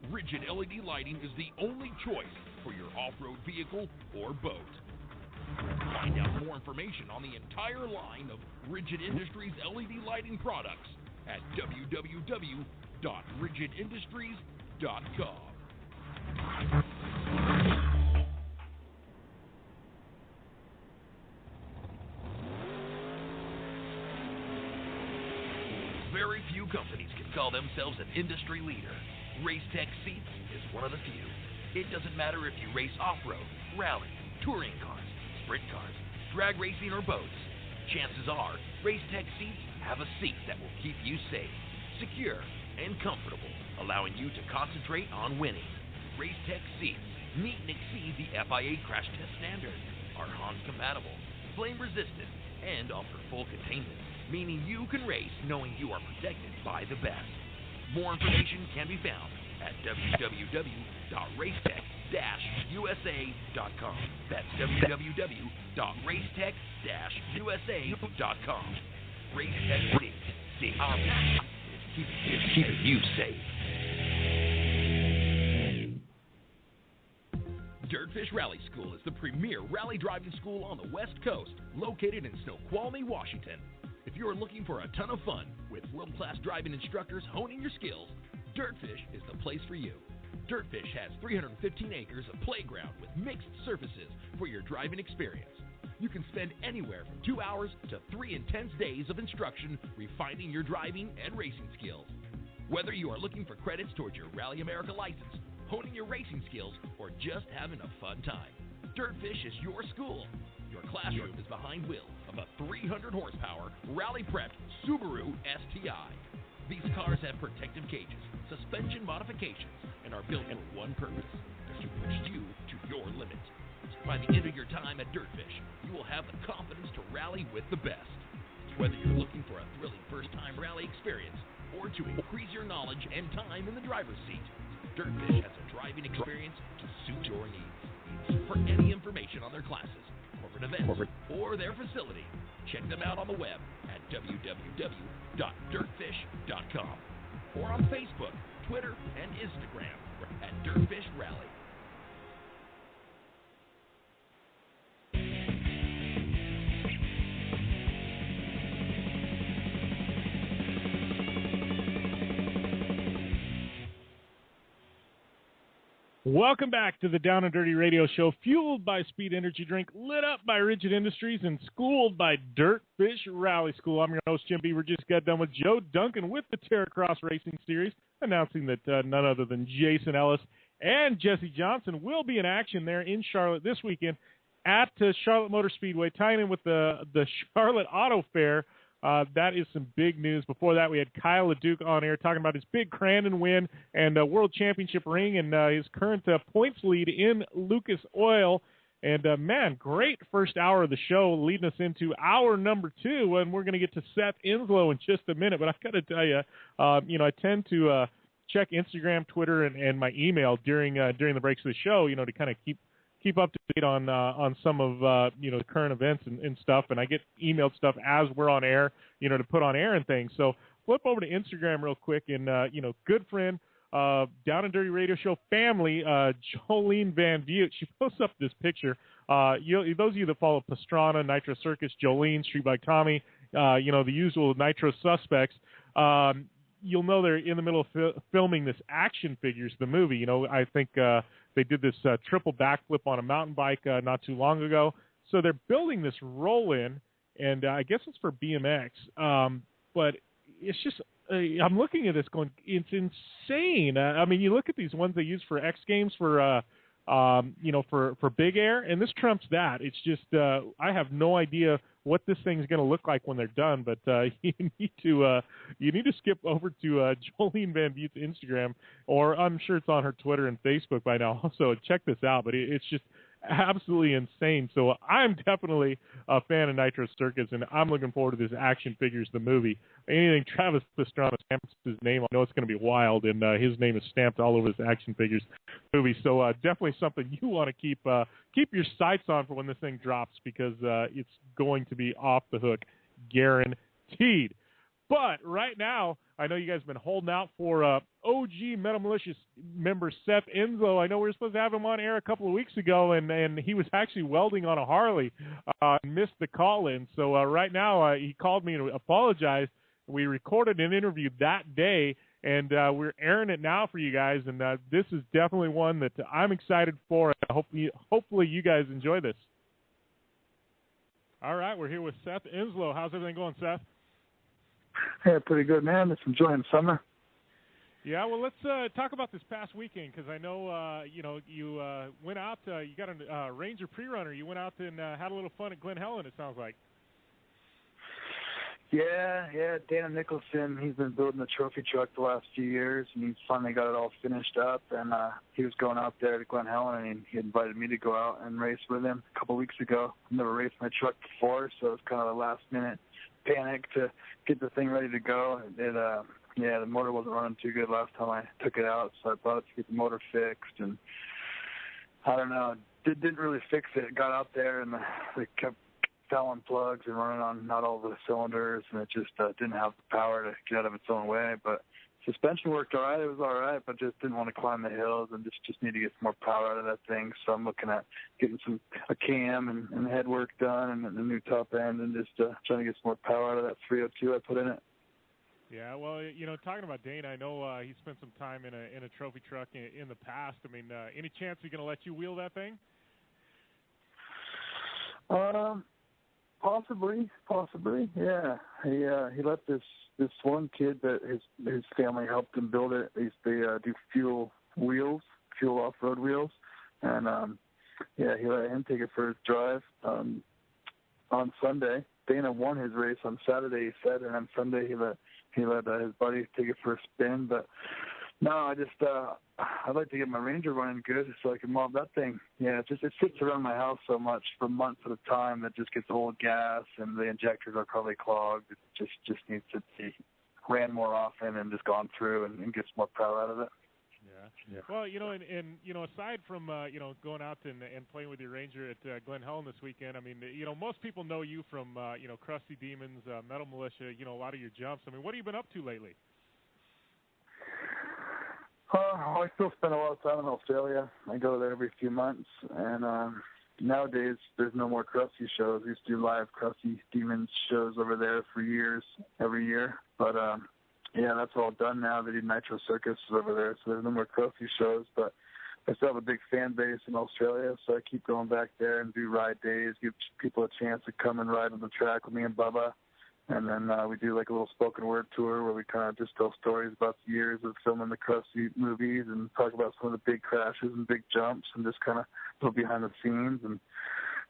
Rigid LED lighting is the only choice for your off-road vehicle or boat. Find out more information on the entire line of Rigid Industries LED lighting products at www.rigidindustries.com. Very few companies can call themselves an industry leader. Racetech Seats is one of the few. It doesn't matter if you race off-road, rally, touring cars, sprint cars, drag racing, or boats. Chances are, Racetech Seats have a seat that will keep you safe, secure, and comfortable, allowing you to concentrate on winning. Racetech Seats meet and exceed the FIA crash test standard, are Hans compatible, flame resistant, and offer full containment, meaning you can race knowing you are protected by the best. More information can be found at www.racetech-usa.com. That's www.racetech-usa.com. Racetech Seats. Our mission is keeping you safe. Dirtfish Rally School is the premier rally driving school on the West Coast, located in Snoqualmie, Washington. If you are looking for a ton of fun with world-class driving instructors honing your skills, Dirtfish is the place for you. Dirtfish has 315 acres of playground with mixed surfaces for your driving experience. You can spend anywhere from 2 hours to 3 intense days of instruction refining your driving and racing skills. Whether you are looking for credits towards your Rally America license, honing your racing skills, or just having a fun time, Dirtfish is your school. Your classroom is behind wheels of a 300 horsepower rally-prepped Subaru STI. These cars have protective cages, suspension modifications, and are built for one purpose, to push you to your limit. By the end of your time at Dirtfish, you will have the confidence to rally with the best. Whether you're looking for a thrilling first-time rally experience or to increase your knowledge and time in the driver's seat, Dirtfish has a driving experience to suit your needs. For any information on their classes, corporate events, or their facility, check them out on the web at www.dirtfish.com or on Facebook, Twitter, and Instagram at Dirtfish Rally. Welcome back to the Down and Dirty Radio Show, fueled by Speed Energy Drink, lit up by Rigid Industries, and schooled by Dirtfish Rally School. I'm your host, Jim Beaver. Just got done with Joe Duncan with the Terracross Racing Series, announcing that none other than Jason Ellis and Jesse Johnson will be in action there in Charlotte this weekend at Charlotte Motor Speedway, tying in with the Charlotte Auto Fair. That is some big news. Before that, we had Kyle LeDuc on air talking about his big Crandon win and World Championship ring and his current points lead in Lucas Oil. And, man, great first hour of the show leading us into hour number 2, and we're going to get to Seth Enslow in just a minute. But I've got to tell you, I tend to check Instagram, Twitter, and my email during the breaks of the show, to kind of keep up to date on some of the current events and stuff, and I get emailed stuff as we're on air, to put on air and things. So flip over to Instagram real quick, and good friend, Down and Dirty Radio Show family, Jolene Van Butte, she posts up this picture. Those of you that follow Pastrana, Nitro Circus, Jolene, Street Bike Tommy, the usual Nitro suspects. You'll know they're in the middle of filming this Action Figures, the movie. I think they did this triple backflip on a mountain bike not too long ago. So they're building this roll-in, and I guess it's for BMX. But it's just, I'm looking at this going, it's insane. I mean, you look at these ones they use for X Games for Big Air, and this trumps that. It's just, I have no idea what this thing is going to look like when they're done, but you need to skip over to Jolene Van Butte's Instagram, or I'm sure it's on her Twitter and Facebook by now. Also, check this out, but it's just absolutely insane. So I'm definitely a fan of Nitro Circus, and I'm looking forward to this Action Figures, the movie. Anything Travis Pastrana stamps his name, I know it's going to be wild, and his name is stamped all over this Action Figures movie. So definitely something you want to keep your sights on for when this thing drops, because it's going to be off the hook, guaranteed. But right now, I know you guys have been holding out for OG Metal Malicious member Seth Enslow. I know we were supposed to have him on air a couple of weeks ago, and he was actually welding on a Harley and missed the call-in. So right now, he called me to apologize. We recorded an interview that day, and we're airing it now for you guys. And this is definitely one that I'm excited for. Hopefully you guys enjoy this. All right, we're here with Seth Enslow. How's everything going, Seth? Hey, pretty good, man. Just enjoying the summer. Yeah, well, let's talk about this past weekend, because I know, you went out, you got a Ranger pre-runner. You went out and had a little fun at Glen Helen, it sounds like. Yeah, Dana Nicholson, he's been building the trophy truck the last few years, and he's finally got it all finished up, and he was going out there to Glen Helen, and he invited me to go out and race with him a couple weeks ago. I've never raced my truck before, so it was kind of a last-minute panic to get the thing ready to go. The motor wasn't running too good last time I took it out, so I brought it to get the motor fixed, and I don't know, didn't really fix it. Got out there, and they kept fouling plugs and running on not all the cylinders, and it just didn't have the power to get out of its own way. But suspension worked all right. It was all right, but just didn't want to climb the hills and just need to get some more power out of that thing. So I'm looking at getting a cam and the head work done and the new top end, and just trying to get some more power out of that 302 I put in it. Yeah, well, talking about Dane, I know he spent some time in a trophy truck in the past. I mean, any chance he's going to let you wheel that thing? Possibly. Yeah, he let this one kid that his family helped him build it. They do fuel off-road wheels, and he let him take it for his drive on Sunday. Dana won his race on Saturday, he said, and on Sunday he let his buddy take it for a spin. But no, I'd like to get my Ranger running good so I can mob that thing. Yeah, it sits around my house so much for months at a time that just gets old gas, and the injectors are probably clogged. It just needs to be ran more often and just gone through and get some more power out of it. Yeah. Well, and aside from going out and playing with your Ranger at Glen Helen this weekend, I mean, most people know you from Crusty Demons, Metal Militia, a lot of your jumps. I mean, what have you been up to lately? I still spend a lot of time in Australia. I go there every few months, and nowadays there's no more Crusty shows. We used to do live Crusty Demons shows over there for years, every year, but yeah, that's all done now. They do Nitro Circus over there, so there's no more Crusty shows, but I still have a big fan base in Australia, so I keep going back there and do ride days, give people a chance to come and ride on the track with me and Bubba. And then we do like a little spoken word tour where we kind of just tell stories about the years of filming the Crusty movies and talk about some of the big crashes and big jumps and just kind of go behind the scenes and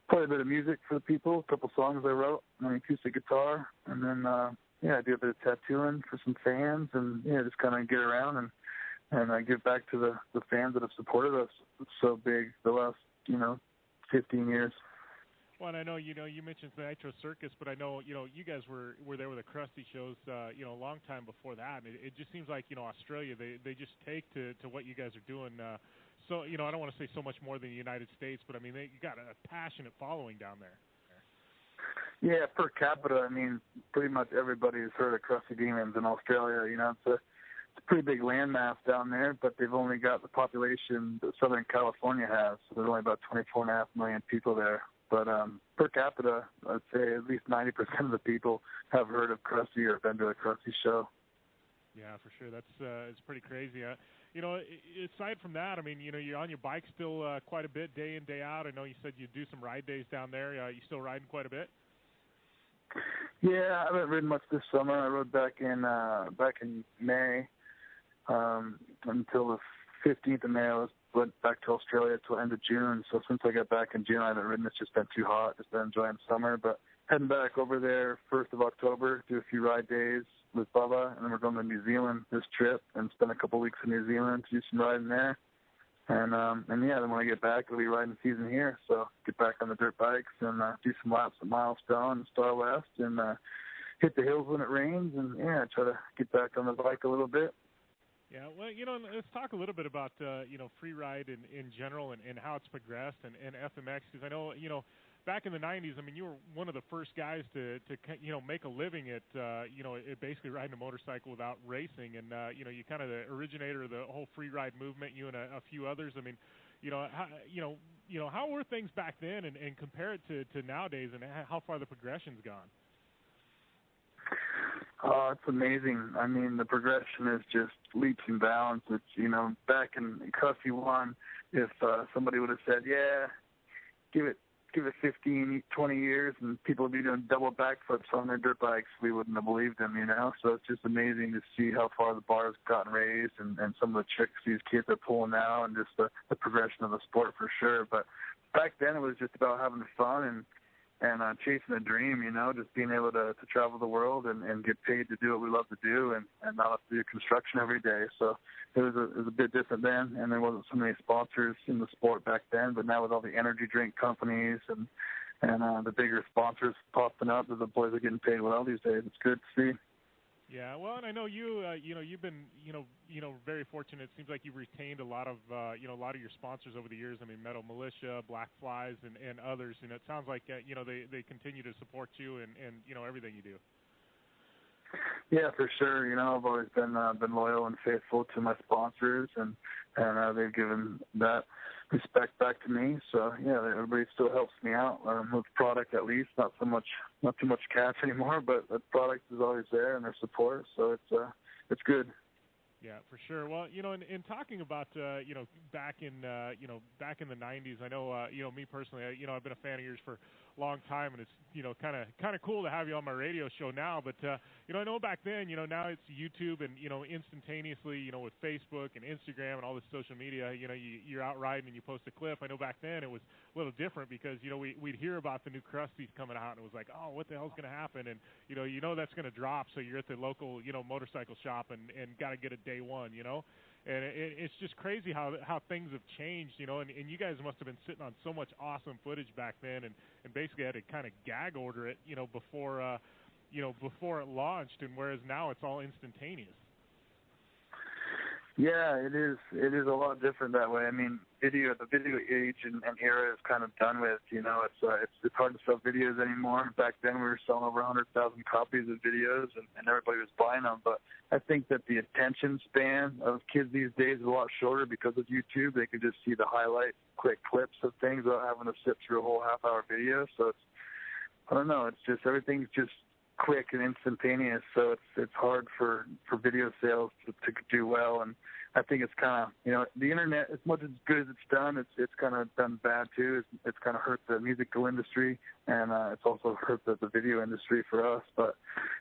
play a bit of music for the people, a couple songs I wrote on an acoustic guitar. And then, I do a bit of tattooing for some fans and, just kind of get around and I give back to the fans that have supported us so big the last, 15 years. Well, and I know, you mentioned the Nitro Circus, but I know, you guys were there with the Crusty shows, a long time before that. And it just seems like, Australia, they just take to what you guys are doing. So, I don't want to say so much more than the United States, but, I mean, you got a passionate following down there. Yeah, per capita, I mean, pretty much everybody has heard of Crusty Demons in Australia. It's a pretty big landmass down there, but they've only got the population that Southern California has. So there's only about 24.5 million people there. But per capita, I'd say at least 90% of the people have heard of Crusty or been to a Crusty show. Yeah, for sure. That's it's pretty crazy. Aside from that, I mean, you're on your bike still quite a bit, day in, day out. I know you said you do some ride days down there. You still riding quite a bit? Yeah, I haven't ridden much this summer. I rode back in May until the 15th of May. I went back to Australia till the end of June. So since I got back in June, I haven't ridden. It's just been too hot. Just been enjoying summer. But heading back over there 1st of October, do a few ride days with Bubba, and then we're going to New Zealand this trip and spend a couple weeks in New Zealand to do some riding there. And then when I get back, it'll be riding season here. So get back on the dirt bikes and do some laps at Milestone and Star West and hit the hills when it rains and, try to get back on the bike a little bit. Yeah, well, let's talk a little bit about, free ride in general and how it's progressed and FMX, because I know, back in the 90s, I mean, you were one of the first guys to make a living at, basically riding a motorcycle without racing. And, you kind of the originator of the whole free ride movement, you and a few others. I mean, how were things back then and compare it to nowadays and how far the progression's gone? Oh, it's amazing. I mean, the progression is just leaps and bounds. It's, back in Crusty 1, if somebody would have said, give it 15, 20 years and people would be doing double backflips on their dirt bikes, we wouldn't have believed them, So it's just amazing to see how far the bar has gotten raised and some of the tricks these kids are pulling now and just the progression of the sport for sure. But back then it was just about having fun and chasing a dream, just being able to travel the world and get paid to do what we love to do and not have to do construction every day. So it was a bit different then, and there wasn't so many sponsors in the sport back then, but now with all the energy drink companies and the bigger sponsors popping up, the boys are getting paid well these days. It's good to see. Yeah, well, and I know you've been, very fortunate. It seems like you've retained a lot of your sponsors over the years. I mean, Metal Militia, Black Flies, and others. And it sounds like, they continue to support you and everything you do. Yeah, for sure. I've always been loyal and faithful to my sponsors, and they've given that respect back to me. So yeah, everybody still helps me out with product, at least, not so much not too much cash anymore, but the product is always there and their support, so it's good. Yeah, for sure. Well, in talking about, back in the 90s, I know, me personally, I've been a fan of yours for a long time, and it's, kind of cool to have you on my radio show now. But, I know back then, now it's YouTube and, instantaneously, with Facebook and Instagram and all this social media, you're out riding and you post a clip. I know back then it was a little different because, we'd hear about the new Krusties coming out, and it was like, oh, what the hell's going to happen? And, that's going to drop, so you're at the local, motorcycle shop and got to get it day one, and it's just crazy how things have changed, and you guys must have been sitting on so much awesome footage back then, and basically had to kind of gag order it, before it launched, and whereas now it's all instantaneous. Yeah, it is. It is a lot different that way. I mean, the video age and era is kind of done with. It's hard to sell videos anymore. Back then, we were selling over 100,000 copies of videos, and everybody was buying them. But I think that the attention span of kids these days is a lot shorter because of YouTube. They can just see the highlight, quick clips of things without having to sit through a whole half-hour video. So I don't know. It's just everything's just quick and instantaneous, so it's hard for video sales to do well. And I think it's kind of, the internet, as much as good as it's done, it's kind of done bad too. It's kind of hurt the musical industry, and it's also hurt the video industry for us. But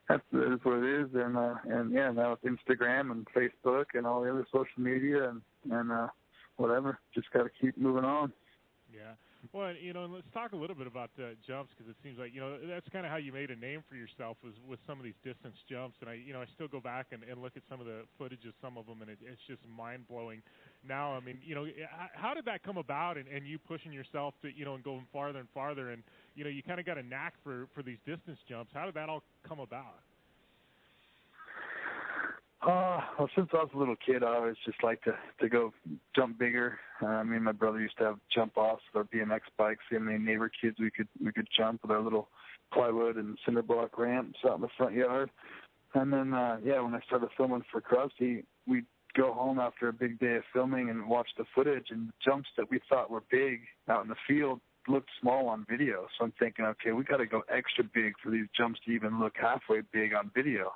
that is what it is. And yeah, now it's Instagram and Facebook and all the other social media and whatever. Just got to keep moving on. Yeah. Well, and let's talk a little bit about jumps, because it seems like, that's kind of how you made a name for yourself, was with some of these distance jumps. And I still go back and look at some of the footage of some of them, and it's just mind-blowing. Now, I mean, how did that come about, and you pushing yourself to, and going farther and farther, and, you kind of got a knack for these distance jumps. How did that all come about? Well, since I was a little kid, I always just liked to go jump bigger. Me and my brother used to have jump-offs with our BMX bikes. And the neighbor kids, we could jump with our little plywood and cinder block ramps out in the front yard. And then, when I started filming for Krusty, we'd go home after a big day of filming and watch the footage, and the jumps that we thought were big out in the field looked small on video. So I'm thinking, okay, we got to go extra big for these jumps to even look halfway big on video.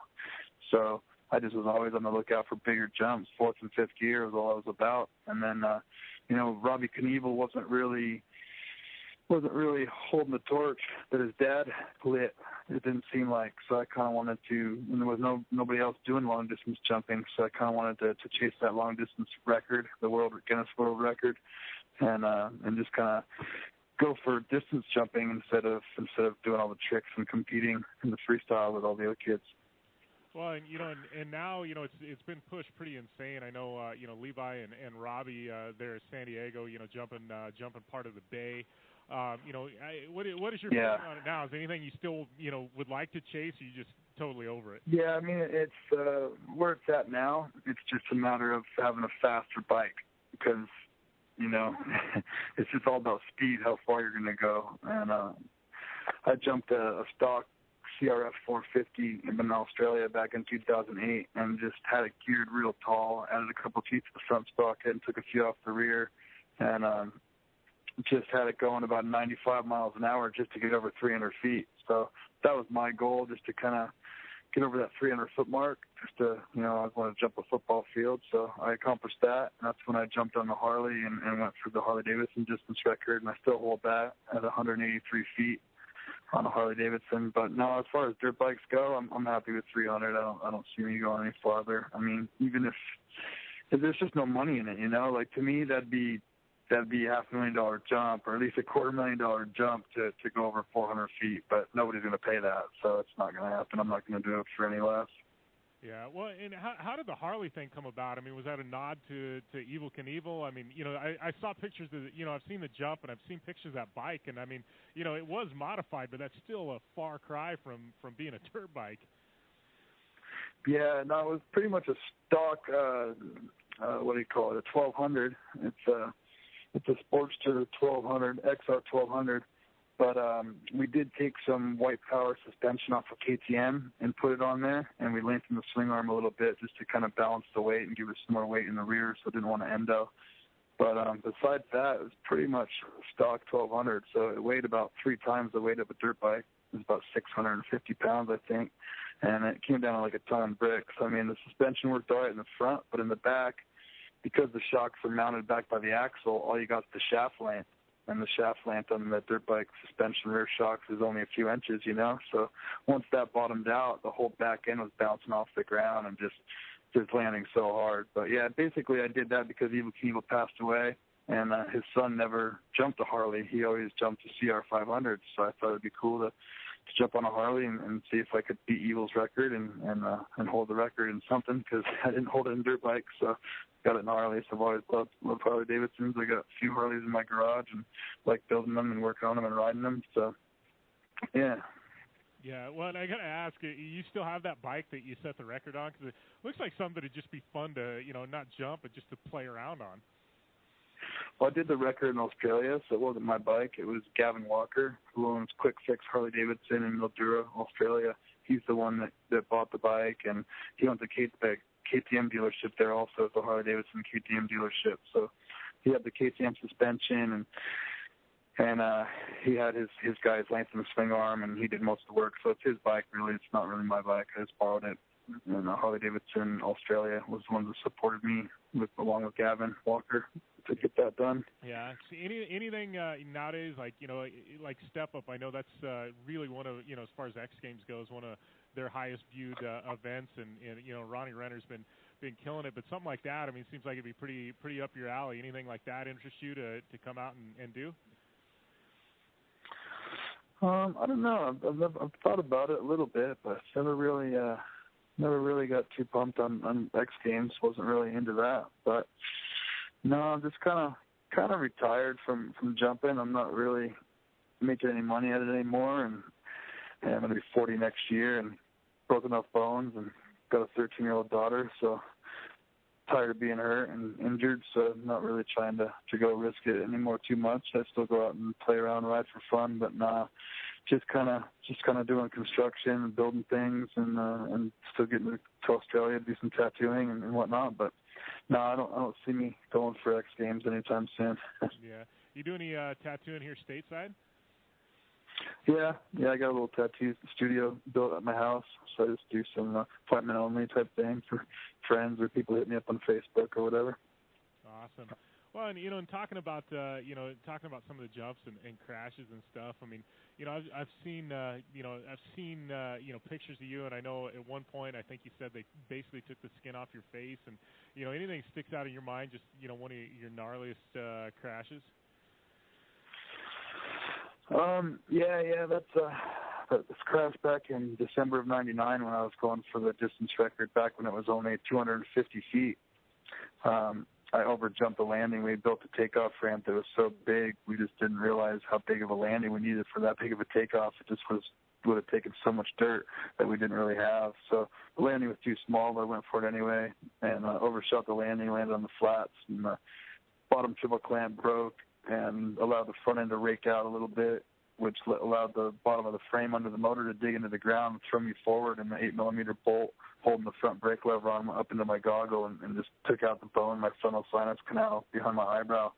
So I just was always on the lookout for bigger jumps. Fourth and fifth gear was all I was about. And then, Robbie Knievel wasn't really holding the torch that his dad lit. It didn't seem like. So I kind of wanted to, and there was nobody else doing long distance jumping. So I kind of wanted to chase that long distance record, the Guinness World Record, and just kind of go for distance jumping instead of doing all the tricks and competing in the freestyle with all the other kids. Well, and now, it's been pushed pretty insane. I know, Levi and Robbie there at San Diego, jumping part of the bay. What is your opinion on it now? Is there anything you still, would like to chase, or you just totally over it? Yeah, I mean, it's where it's at now. It's just a matter of having a faster bike, because, it's just all about speed, how far you're going to go. And I jumped a stock CRF 450 in Australia back in 2008, and just had it geared real tall, added a couple feet to the front sprocket and took a few off the rear, and just had it going about 95 miles an hour just to get over 300 feet. So that was my goal, just to kind of get over that 300-foot mark, just to, I want to jump a football field. So I accomplished that, and that's when I jumped on the Harley and went for the Harley-Davidson distance record, and I still hold that at 183 feet on a Harley-Davidson. But no, as far as dirt bikes go, I'm happy with 300. I don't see me going any farther. I mean, even if there's just no money in it, like, to me that'd be $500,000 jump, or at least $250,000 jump to go over 400 feet. But nobody's going to pay that, so it's not going to happen. I'm not going to do it for any less. Yeah, well, and how did the Harley thing come about? I mean, was that a nod to Evel Knievel? I mean, I saw pictures of, I've seen the jump, and I've seen pictures of that bike, and I mean, it was modified, but that's still a far cry from being a dirt bike. Yeah, no, it was pretty much a stock, what do you call it, a 1200. It's a Sportster 1200, XR 1200. But we did take some white power suspension off of KTM and put it on there, and we lengthened the swing arm a little bit just to kind of balance the weight and give us some more weight in the rear, so I didn't want to endo. But besides that, it was pretty much stock 1200, so it weighed about 3 times the weight of a dirt bike. It was about 650 pounds, I think, and it came down like a ton of bricks. I mean, the suspension worked all right in the front, but in the back, because the shocks are mounted back by the axle, all you got is the shaft length. And the shaft length on the dirt bike suspension rear shocks is only a few inches, you know. So once that bottomed out, the whole back end was bouncing off the ground and just landing so hard. But, yeah, basically I did that because Evel Knievel passed away, and his son never jumped a Harley. He always jumped a CR500, so I thought it would be cool to jump on a Harley and see if I could beat Evel's record and hold the record in something, because I didn't hold it in dirt bikes, so got it in Harleys. I've always loved Harley Davidsons. I got a few Harleys in my garage and like building them and working on them and riding them. So, yeah. Yeah, well, and I got to ask, you still have that bike that you set the record on? Because it looks like something that'd just be fun to, not jump, but just to play around on. Well, I did the record in Australia, so it wasn't my bike. It was Gavin Walker, who owns Quick Fix Harley Davidson in Mildura, Australia. He's the one that bought the bike, and he owns a KTM dealership there also, at the Harley Davidson KTM dealership. So he had the KTM suspension, and he had his guys lengthen the swing arm, and he did most of the work. So it's his bike, really. It's not really my bike. I just borrowed it. And Harley Davidson Australia was the one that supported me along with Gavin Walker to get that done. Yeah. See, anything nowadays, like Step Up, I know that's really one of, as far as X Games goes, one of their highest viewed events, and Ronnie Renner's been killing it. But something like that, I mean, it seems like it'd be pretty up your alley. Anything like that interest you to come out and do? I don't know. I've thought about it a little bit, but never really got too pumped on X Games. Wasn't really into that. But no, I'm just kind of retired from jumping. I'm not really making any money at it anymore, and I'm going to be 40 next year and broken enough bones and got a 13-year-old daughter, so tired of being hurt and injured, so I'm not really trying to go risk it anymore too much. I still go out and play around, ride for fun, but nah, just kind of doing construction and building things, and still getting to Australia to do some tattooing and whatnot. But no, I don't see me going for X Games anytime soon. Yeah, you do any tattooing here stateside? Yeah, I got a little tattoo studio built at my house, so I just do some appointment only type thing for friends or people hit me up on Facebook or whatever. Awesome. Well, and in talking about some of the jumps and crashes and stuff, I mean, I've seen pictures of you, and I know at one point I think you said they basically took the skin off your face, and anything sticks out in your mind, just one of your gnarliest crashes. Yeah, that's crash back in December of '99 when I was going for the distance record back when it was only 250 feet. I overjumped the landing. We built a takeoff ramp that was so big, we just didn't realize how big of a landing we needed for that big of a takeoff. It just would have taken so much dirt that we didn't really have. So the landing was too small, but I went for it anyway, and overshot the landing, landed on the flats, and the bottom triple clamp broke and allowed the front end to rake out a little bit, which allowed the bottom of the frame under the motor to dig into the ground and throw me forward, and the 8mm bolt holding the front brake lever on up into my goggle and just took out the bone, my frontal sinus canal behind my eyebrow.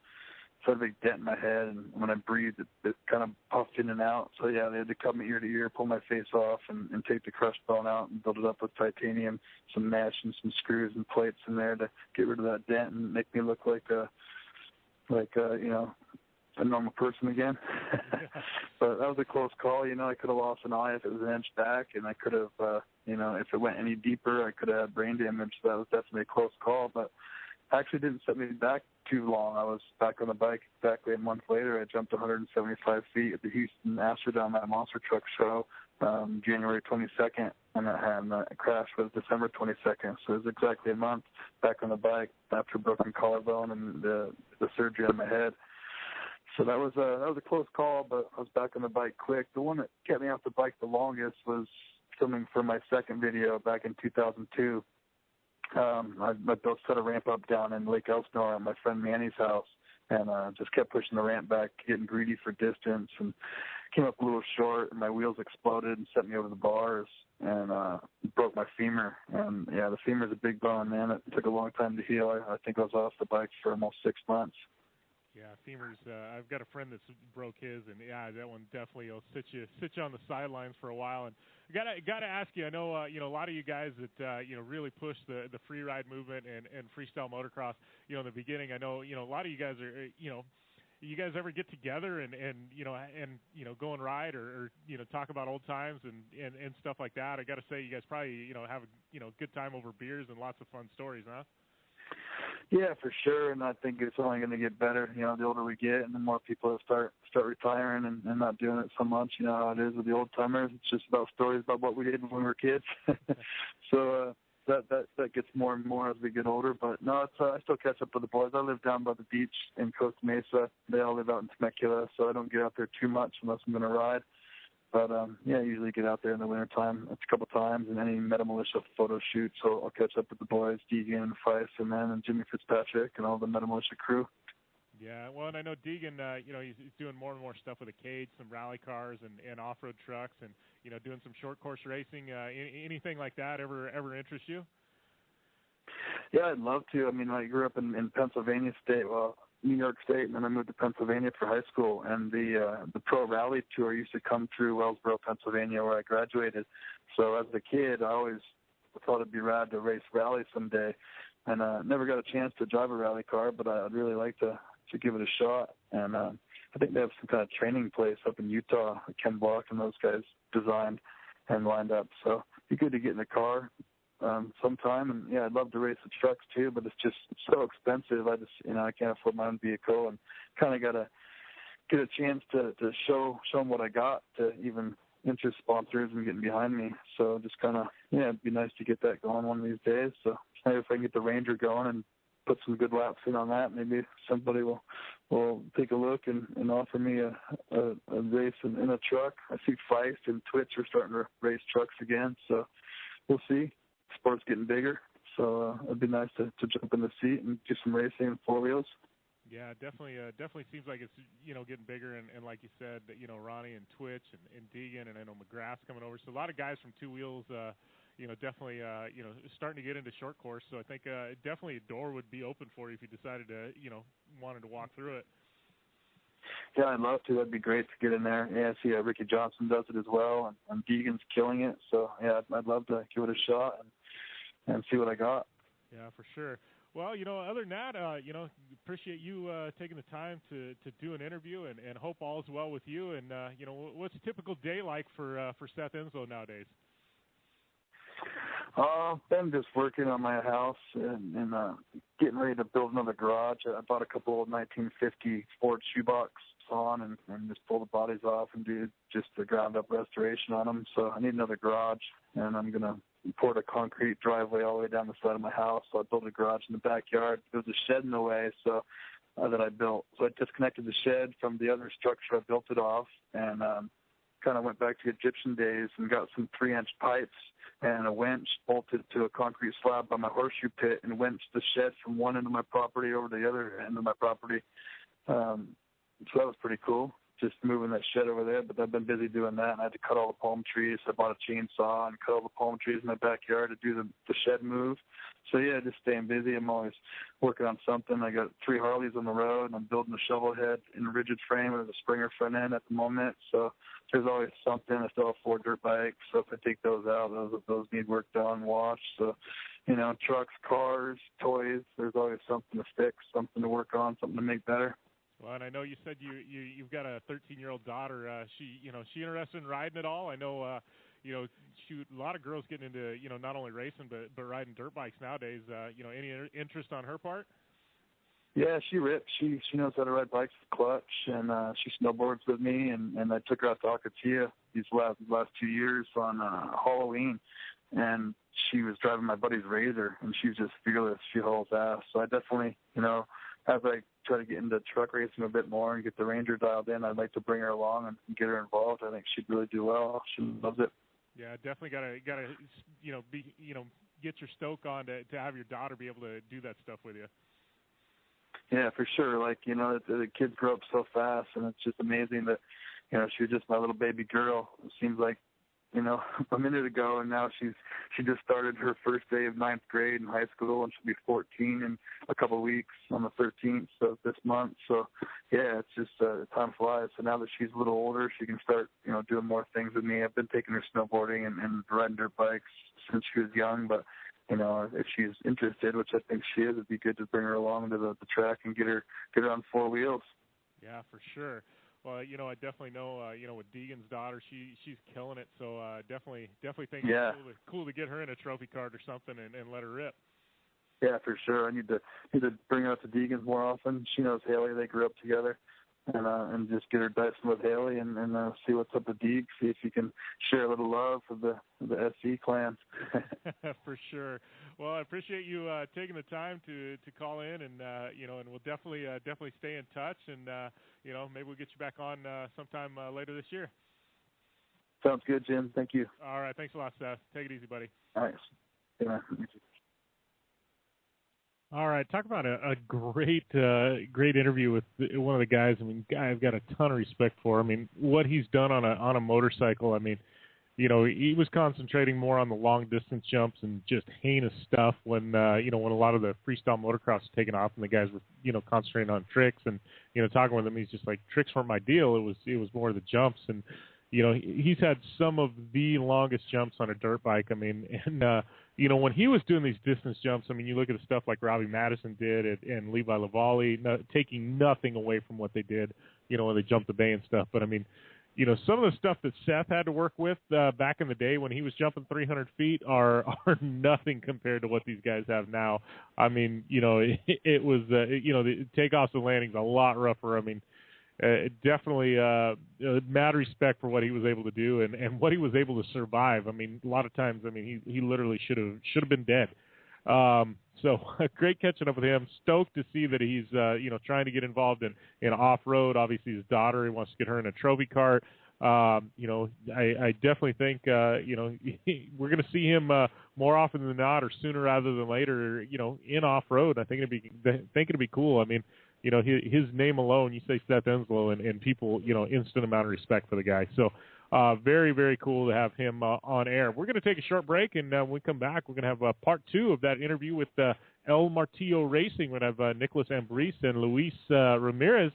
So I had a big dent in my head, and when I breathed, it kind of puffed in and out. So, yeah, they had to cut me ear to ear, pull my face off, and take the crushed bone out and build it up with titanium, some mesh, and some screws and plates in there to get rid of that dent and make me look like a normal person again. But that was a close call. I could have lost an eye if it was an inch back, and I could have, if it went any deeper, I could have had brain damage. So that was definitely a close call, but actually didn't set me back too long. I was back on the bike exactly a month later. I jumped 175 feet at the Houston Astrodome at a monster truck show, January 22nd, and the crash was December 22nd. So it was exactly a month back on the bike after a broken collarbone and the surgery on my head. So that was a close call, but I was back on the bike quick. The one that kept me off the bike the longest was filming for my second video back in 2002. I set a ramp up down in Lake Elsinore at my friend Manny's house, and just kept pushing the ramp back, getting greedy for distance, and came up a little short, and my wheels exploded and set me over the bars, and broke my femur. And, yeah, the femur's a big bone, man. It took a long time to heal. I think I was off the bike for almost 6 months. Yeah, femurs. I've got a friend that's broke his, and yeah, that one definitely will sit you on the sidelines for a while. And gotta ask you. I know a lot of you guys that really push the free ride movement and freestyle motocross. In the beginning, I know a lot of you guys are you guys ever get together and go and ride or talk about old times and stuff like that? I got to say, you guys probably have a good time over beers and lots of fun stories, huh? Yeah, for sure, and I think it's only going to get better. The older we get, and the more people start retiring and not doing it so much. You know how it is with the old timers. It's just about stories about what we did when we were kids. So that gets more and more as we get older. But no, I still catch up with the boys. I live down by the beach in Costa Mesa. They all live out in Temecula, so I don't get out there too much unless I'm going to ride. But, I usually get out there in the wintertime a couple times and any Meta Militia photo shoot. So I'll catch up with the boys, Deegan and Feist and Jimmy Fitzpatrick and all the Meta Militia crew. Yeah, well, and I know Deegan, he's doing more and more stuff with a cage, some rally cars and off-road trucks and, doing some short course racing. Anything like that ever interest you? Yeah, I'd love to. I mean, I grew up in Pennsylvania State, New York State, and then I moved to Pennsylvania for high school. And the Pro Rally Tour used to come through Wellsboro, Pennsylvania, where I graduated. So as a kid, I always thought it'd be rad to race rally someday. And never got a chance to drive a rally car, but I'd really like to give it a shot. And I think they have some kind of training place up in Utah that Ken Block and those guys designed and lined up. So it'd be good to get in the car sometime. And yeah, I'd love to race the trucks too, but it's just so expensive. I can't afford my own vehicle, and kind of got to get a chance to show them what I got to even interest sponsors and getting behind me. So just kind of, it'd be nice to get that going one of these days. So maybe if I can get the Ranger going and put some good laps in on that, maybe somebody will take a look and offer me a race in a truck. I see Feist and Twitch are starting to race trucks again, so we'll see. Sport's getting bigger, so it'd be nice to jump in the seat and do some racing in four wheels. Yeah, definitely seems like it's getting bigger, and like you said, Ronnie and Twitch and Deegan, and I know McGrath's coming over, so a lot of guys from two wheels, definitely starting to get into short course. So I think definitely a door would be open for you if you decided to wanted to walk through it. Yeah, I'd love to. That'd be great to get in there. Yeah, I see Ricky Johnson does it as well, and Deegan's killing it. So yeah, I'd love to give it a shot and see what I got. Yeah, for sure. Well, other than that, appreciate you taking the time to do an interview, and hope all's well with you. And what's a typical day like for Seth Enslow nowadays? Been just working on my house and getting ready to build another garage. I bought a couple of 1950 Ford shoebox on and just pull the bodies off and do just the ground up restoration on them. So I need another garage, and I'm gonna pour a concrete driveway all the way down the side of my house. So I built a garage in the backyard. There was a shed in the way, so that I built. So I disconnected the shed from the other structure. I built it off and kind of went back to Egyptian days and got some 3-inch pipes and a winch bolted to a concrete slab by my horseshoe pit and winched the shed from one end of my property over to the other end of my property. So that was pretty cool, just moving that shed over there. But I've been busy doing that, and I had to cut all the palm trees. I bought a chainsaw and cut all the palm trees in my backyard to do the shed move. So, yeah, just staying busy. I'm always working on something. I got 3 Harleys on the road, and I'm building a shovel head in a rigid frame with a Springer front end at the moment. So there's always something. I still have 4 dirt bikes, so if I take those out, those need work done, washed. So, trucks, cars, toys, there's always something to fix, something to work on, something to make better. Well, and I know you said you've got a 13-year-old daughter. She interested in riding at all? I know, a lot of girls getting into, not only racing but riding dirt bikes nowadays. Any interest on her part? Yeah, she rips. She knows how to ride bikes with clutch, and she snowboards with me. And I took her out to Acatia these last 2 years on Halloween, and she was driving my buddy's Razor, and she's just fearless. She hauls ass. So I definitely, as I try to get into truck racing a bit more and get the Ranger dialed in, I'd like to bring her along and get her involved. I think she'd really do well. She loves it. Yeah, definitely gotta get your stoke on to have your daughter be able to do that stuff with you. Yeah, for sure. Like, the kids grow up so fast, and it's just amazing that, she was just my little baby girl. It seems like a minute ago, and now she just started her first day of 9th grade in high school, and she'll be 14 in a couple of weeks on the 13th of this month. So, yeah, it's just time flies. So now that she's a little older, she can start, doing more things with me. I've been taking her snowboarding and riding dirt bikes since she was young, but if she's interested, which I think she is, it'd be good to bring her along to the track and get her on 4 wheels. Yeah, for sure. Well, I definitely know, with Deegan's daughter, she's killing it. So definitely think it's cool to get her in a trophy cart or something and let her rip. Yeah, for sure. I need to bring her out to Deegan's more often. She knows Haley; they grew up together, and just get her dicing with Haley and see what's up with Deeg. See if you can share a little love for the SC clan. For sure. Well, I appreciate you taking the time to call in, and and we'll definitely stay in touch, and maybe we'll get you back on sometime later this year. Sounds good, Jim. Thank you. All right. Thanks a lot, Seth. Take it easy, buddy. All right. Yeah. All right, talk about a great interview with one of the guys. I mean, guy I've got a ton of respect for. I mean, what he's done on a motorcycle. I mean, he was concentrating more on the long distance jumps and just heinous stuff when when a lot of the freestyle motocross was taking off and the guys were concentrating on tricks and talking with him. He's just like, tricks weren't my deal. It was more the jumps, and he's had some of the longest jumps on a dirt bike. I mean, and when he was doing these distance jumps, I mean, you look at the stuff like Robbie Madison did and Levi Lavalli, taking nothing away from what they did, when they jumped the bay and stuff. But I mean, some of the stuff that Seth had to work with back in the day when he was jumping 300 feet are nothing compared to what these guys have now. I mean, it was, the takeoffs and landings a lot rougher. I mean, definitely mad respect for what he was able to do and what he was able to survive. I mean, a lot of times, I mean, he literally should have been dead. So great catching up with him. Stoked to see that he's trying to get involved in off-road. Obviously, his daughter, he wants to get her in a trophy cart. I definitely think we're going to see him more often than not, or sooner rather than later. In off-road. I think it'd be cool. I mean, his name alone, you say Seth Enslow, and people, instant amount of respect for the guy. So very, very cool to have him on air. We're going to take a short break, and when we come back, we're going to have part 2 of that interview with El Martillo Racing. We're going to have Nicholas Ambriz and Luis Ramirez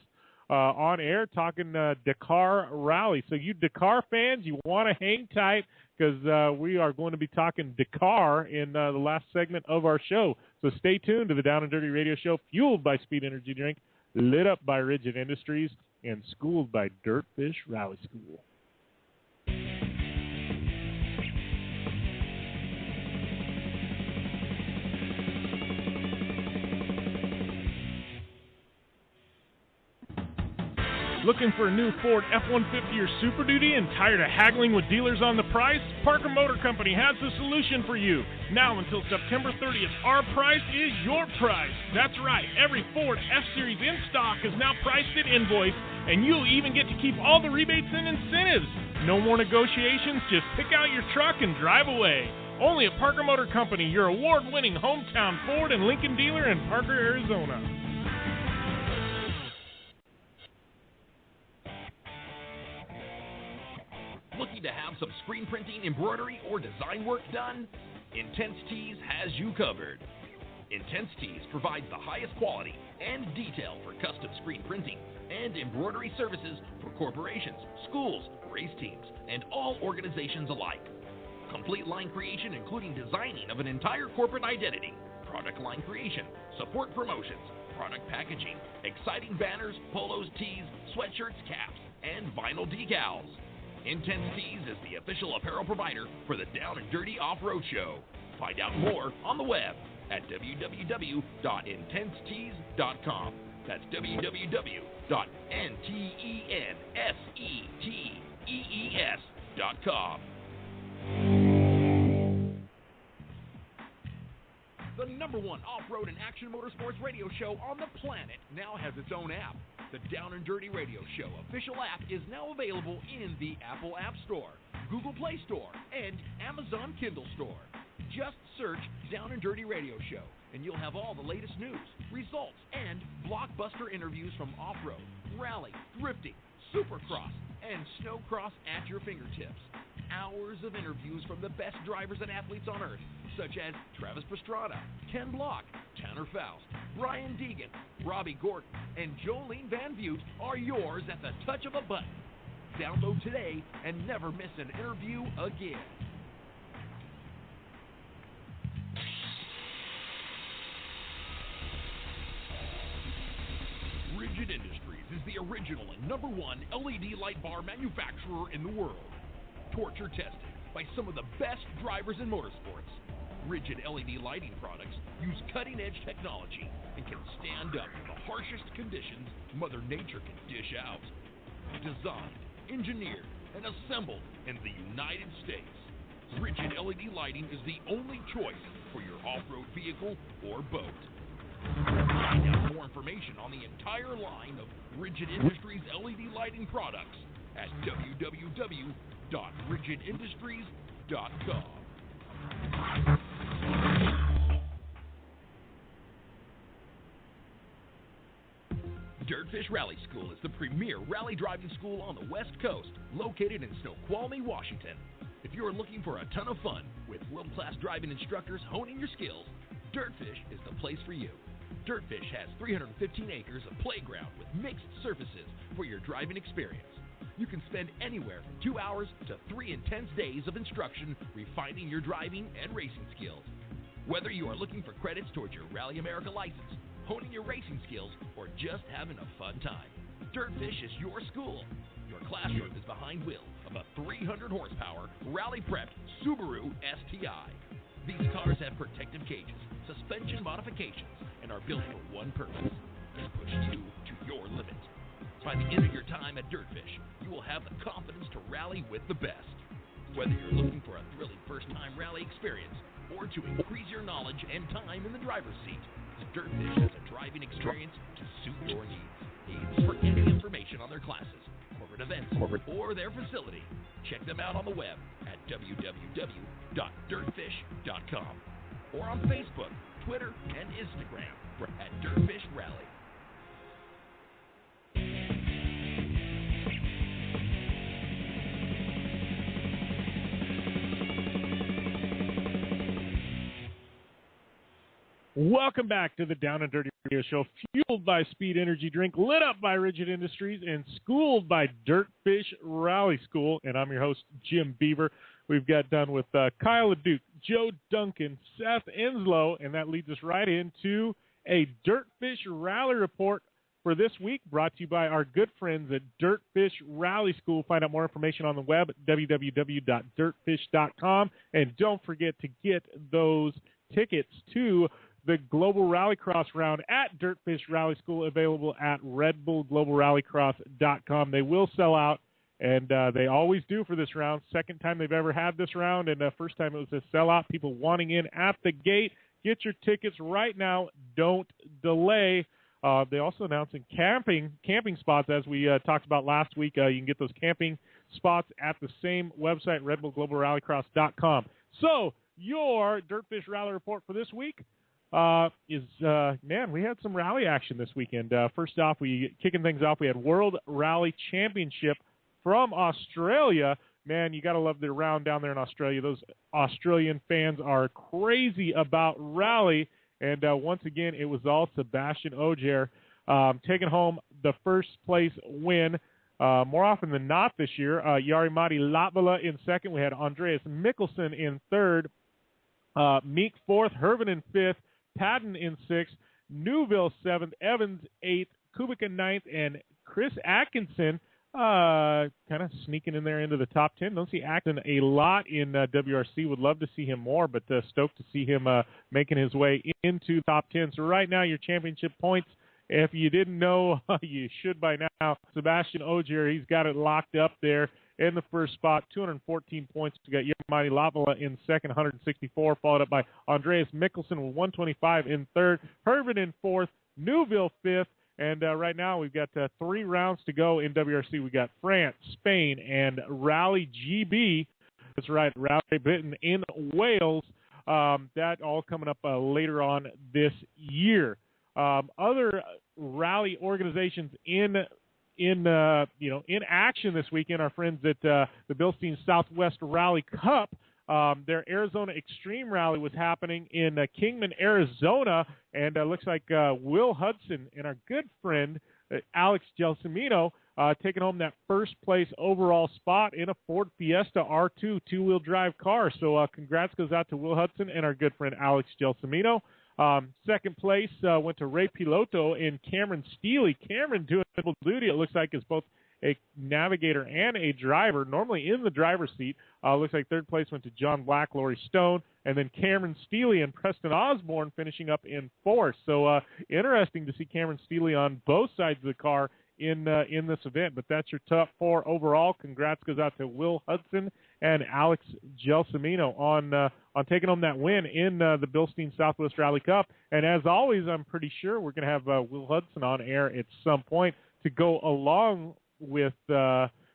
on air talking Dakar Rally. So you Dakar fans, you want to hang tight because we are going to be talking Dakar in the last segment of our show. So stay tuned to the Down and Dirty Radio Show, fueled by Speed Energy Drink, lit up by Rigid Industries, and schooled by Dirtfish Rally School. Looking for a new Ford F-150 or Super Duty and tired of haggling with dealers on the price? Parker Motor Company has the solution for you. Now until September 30th, our price is your price. That's right, every Ford F-Series in stock is now priced at invoice, and you'll even get to keep all the rebates and incentives. No more negotiations, just pick out your truck and drive away. Only at Parker Motor Company, your award-winning hometown Ford and Lincoln dealer in Parker, Arizona. Looking to have some screen printing, embroidery, or design work done? Intense Tees has you covered. Intense Tees provides the highest quality and detail for custom screen printing and embroidery services for corporations, schools, race teams, and all organizations alike. Complete line creation including designing of an entire corporate identity, product line creation, support promotions, product packaging, exciting banners, polos, tees, sweatshirts, caps, and vinyl decals. Intense Tees is the official apparel provider for the Down and Dirty Off-Road Show. Find out more on the web at www.intensetees.com. That's www.intensetees.com. The #1 off-road and action motorsports radio show on the planet now has its own app. The Down and Dirty Radio Show official app is now available in the Apple App Store, Google Play Store, and Amazon Kindle Store. Just search Down and Dirty Radio Show, and you'll have all the latest news, results, and blockbuster interviews from off-road, rally, drifting, supercross, and snowcross at your fingertips. hours of interviews from the best drivers and athletes on earth, such as Travis Pastrana, Ken Block, Tanner Faust, Brian Deegan, Robbie Gordon, and Jolene Van Butte are yours at the touch of a button. Download today and never miss an interview again. Rigid Industries is the original and #1 LED light bar manufacturer in the world. Torture tested by some of the best drivers in motorsports. Rigid LED lighting products use cutting-edge technology and can stand up to the harshest conditions Mother Nature can dish out. Designed, engineered, and assembled in the United States, Rigid LED lighting is the only choice for your off-road vehicle or boat. Find out more information on the entire line of Rigid Industries LED lighting products at www.rigidindustries.com. Dirtfish Rally School is the premier rally driving school on the West Coast, located in Snoqualmie, Washington. If you are looking for a ton of fun with world-class driving instructors honing your skills, Dirtfish is the place for you. Dirtfish has 315 acres of playground with mixed surfaces for your driving experience. You can spend anywhere from 2 hours to 3 intense days of instruction refining your driving and racing skills. Whether you are looking for credits towards your Rally America license, honing your racing skills, or just having a fun time, Dirtfish is your school. Your classroom is behind wheel of a 300 horsepower rally-prepped Subaru STI. These cars have protective cages, suspension modifications, and are built for one purpose: to push you to your limit. By the end of your time at Dirtfish, you will have the confidence to rally with the best. Whether you're looking for a thrilling first-time rally experience or to increase your knowledge and time in the driver's seat, Dirtfish has a driving experience to suit your needs. For any information on their classes, corporate events, or their facility, check them out on the web at www.dirtfish.com or on Facebook, Twitter, and Instagram at Dirtfish Rally. Welcome back to the Down and Dirty Radio Show, fueled by Speed Energy Drink, lit up by Rigid Industries, and schooled by Dirtfish Rally School. And I'm your host, Jim Beaver. We've got done with Kyle LeDuc, Joe Duncan, Seth Enslow, and that leads us right into a Dirtfish Rally Report for this week, brought to you by our good friends at Dirtfish Rally School. Find out more information on the web at www.dirtfish.com. And don't forget to get those tickets to the Global Rallycross round at Dirtfish Rally School, available at redbullglobalrallycross.com. They will sell out, and they always do for this round. Second time they've ever had this round, and the first time it was a sellout. People wanting in at the gate. Get your tickets right now. Don't delay. They also announcing camping spots, as we talked about last week. You can get those camping spots at the same website, redbullglobalrallycross.com. So your Dirtfish Rally Report for this week we had some rally action this weekend. First off, kicking things off, we had World Rally Championship from Australia. Man, you got to love the round down there in Australia. Those Australian fans are crazy about rally. And once again, it was all Sebastian Ogier taking home the first place win. More often than not this year, Jari-Matti Latvala in second. We had Andreas Mikkelsen in third. Meek fourth, Hervinen fifth, Patton in sixth, Newville seventh, Evans eighth, Kubica ninth, and Chris Atkinson kind of sneaking in there into the top 10. Don't see Atkinson a lot in WRC. Would love to see him more, but stoked to see him making his way into top 10. So right now, your championship points, if you didn't know, you should by now. Sebastian Ogier, he's got it locked up there in the first spot, 214 points. We got Jari-Matti Latvala in second, 164, followed up by Andreas Mikkelsen with 125 in third, Hervin in fourth, Newville fifth, and right now we've got 3 rounds to go in WRC. We got France, Spain, and Rally GB. That's right, Rally Britain in Wales. That all coming up later on this year. Other rally organizations in in action this weekend, our friends at the Bilstein Southwest Rally Cup. Their Arizona Extreme Rally was happening in Kingman, Arizona, and looks like Will Hudson and our good friend Alex Gelsomino taking home that first place overall spot in a Ford Fiesta R2 two-wheel drive car. So congrats goes out to Will Hudson and our good friend Alex Gelsomino. Second place went to Ray Piloto and Cameron Steely. Cameron doing double duty, it looks like, is both a navigator and a driver, normally in the driver's seat. Looks like third place went to John Black, Lori Stone, and then Cameron Steely and Preston Osborne finishing up in fourth. So interesting to see Cameron Steely on both sides of the car in this event. But that's your top four overall. Congrats goes out to Will Hudson and Alex Gelsomino on taking home that win in the Bilstein Southwest Rally Cup. And as always, I'm pretty sure we're going to have Will Hudson on air at some point to go along with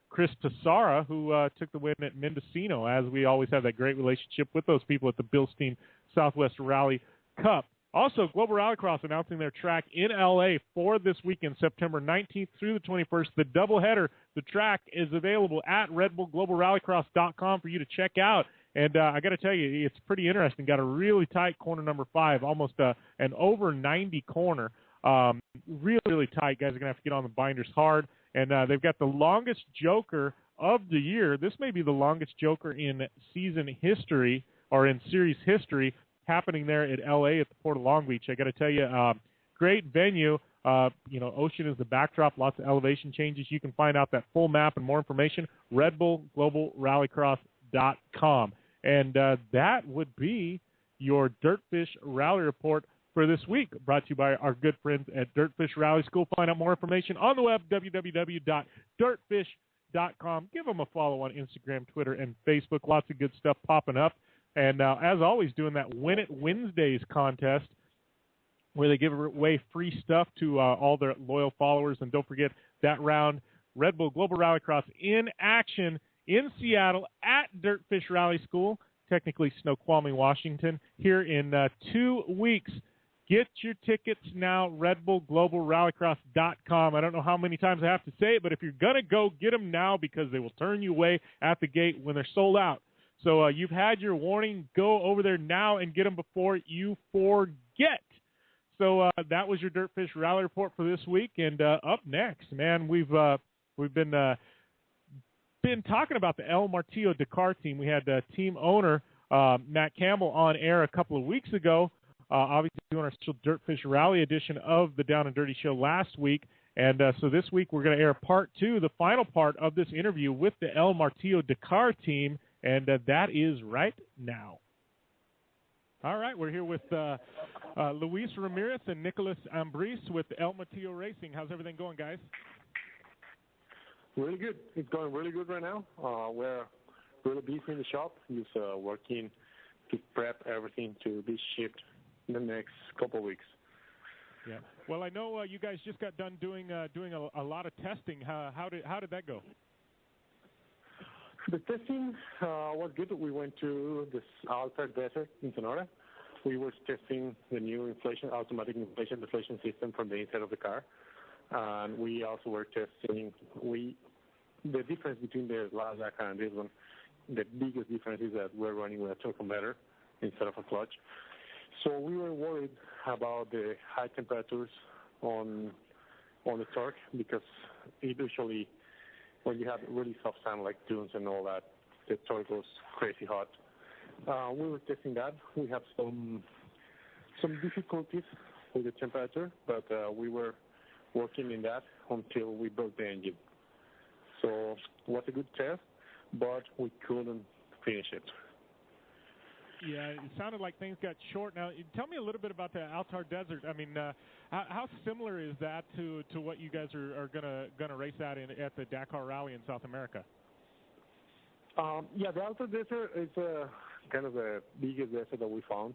Chris Tassara, who took the win at Mendocino, as we always have that great relationship with those people at the Bilstein Southwest Rally Cup. Also, Global Rallycross announcing their track in L.A. for this weekend, September 19th through the 21st. The doubleheader, the track is available at RedBullGlobalRallycross.com for you to check out. And I got to tell you, it's pretty interesting. Got a really tight corner number 5, almost an over 90 corner. Really, really tight. Guys are going to have to get on the binders hard. And they've got the longest joker of the year. This may be the longest joker in season history or in series history, happening there at L.A. at the Port of Long Beach. I got to tell you, great venue. Ocean is the backdrop, lots of elevation changes. You can find out that full map and more information, RedBullGlobalRallycross.com. And that would be your Dirtfish Rally Report for this week, brought to you by our good friends at Dirtfish Rally School. Find out more information on the web, www.dirtfish.com. Give them a follow on Instagram, Twitter, and Facebook. Lots of good stuff popping up. And as always, doing that Win It Wednesdays contest where they give away free stuff to all their loyal followers. And don't forget that round, Red Bull Global Rallycross in action in Seattle at Dirtfish Rally School, technically Snoqualmie, Washington, here in 2 weeks. Get your tickets now, RedBullGlobalRallycross.com. I don't know how many times I have to say it, but if you're going to go, get them now because they will turn you away at the gate when they're sold out. So you've had your warning. Go over there now and get them before you forget. So that was your Dirtfish Rally Report for this week. And up next, man, we've been talking about the El Martillo Dakar team. We had team owner Matt Campbell on air a couple of weeks ago. Obviously doing our special Dirtfish Rally edition of the Down and Dirty Show last week. And so this week we're going to air part 2, the final part of this interview with the El Martillo Dakar team. And that is right now. All right, we're here with Luis Ramirez and Nicholas Ambris with El Martillo Racing. How's everything going, guys? Really good. It's going really good right now. We're really busy in the shop. Just working to prep everything to be shipped in the next couple of weeks. Yeah. Well, I know you guys just got done doing a lot of testing. How did that go? The testing was good. We went to this Altar Desert in Sonora. We were testing the new automatic inflation deflation system from the inside of the car. And we also were testing the difference between the last Dakar and this one. The biggest difference is that we're running with a torque converter instead of a clutch. So we were worried about the high temperatures on the torque because it usually, when you have really soft sand like dunes and all that, the torque goes crazy hot. We were testing that. We have some difficulties with the temperature, but we were working in that until we broke the engine. So it was a good test, but we couldn't finish it. Yeah, it sounded like things got short. Now, tell me a little bit about the Altar Desert. I mean, how similar is that to what you guys are gonna race at the Dakar Rally in South America? Yeah, the Altar Desert is kind of the biggest desert that we found,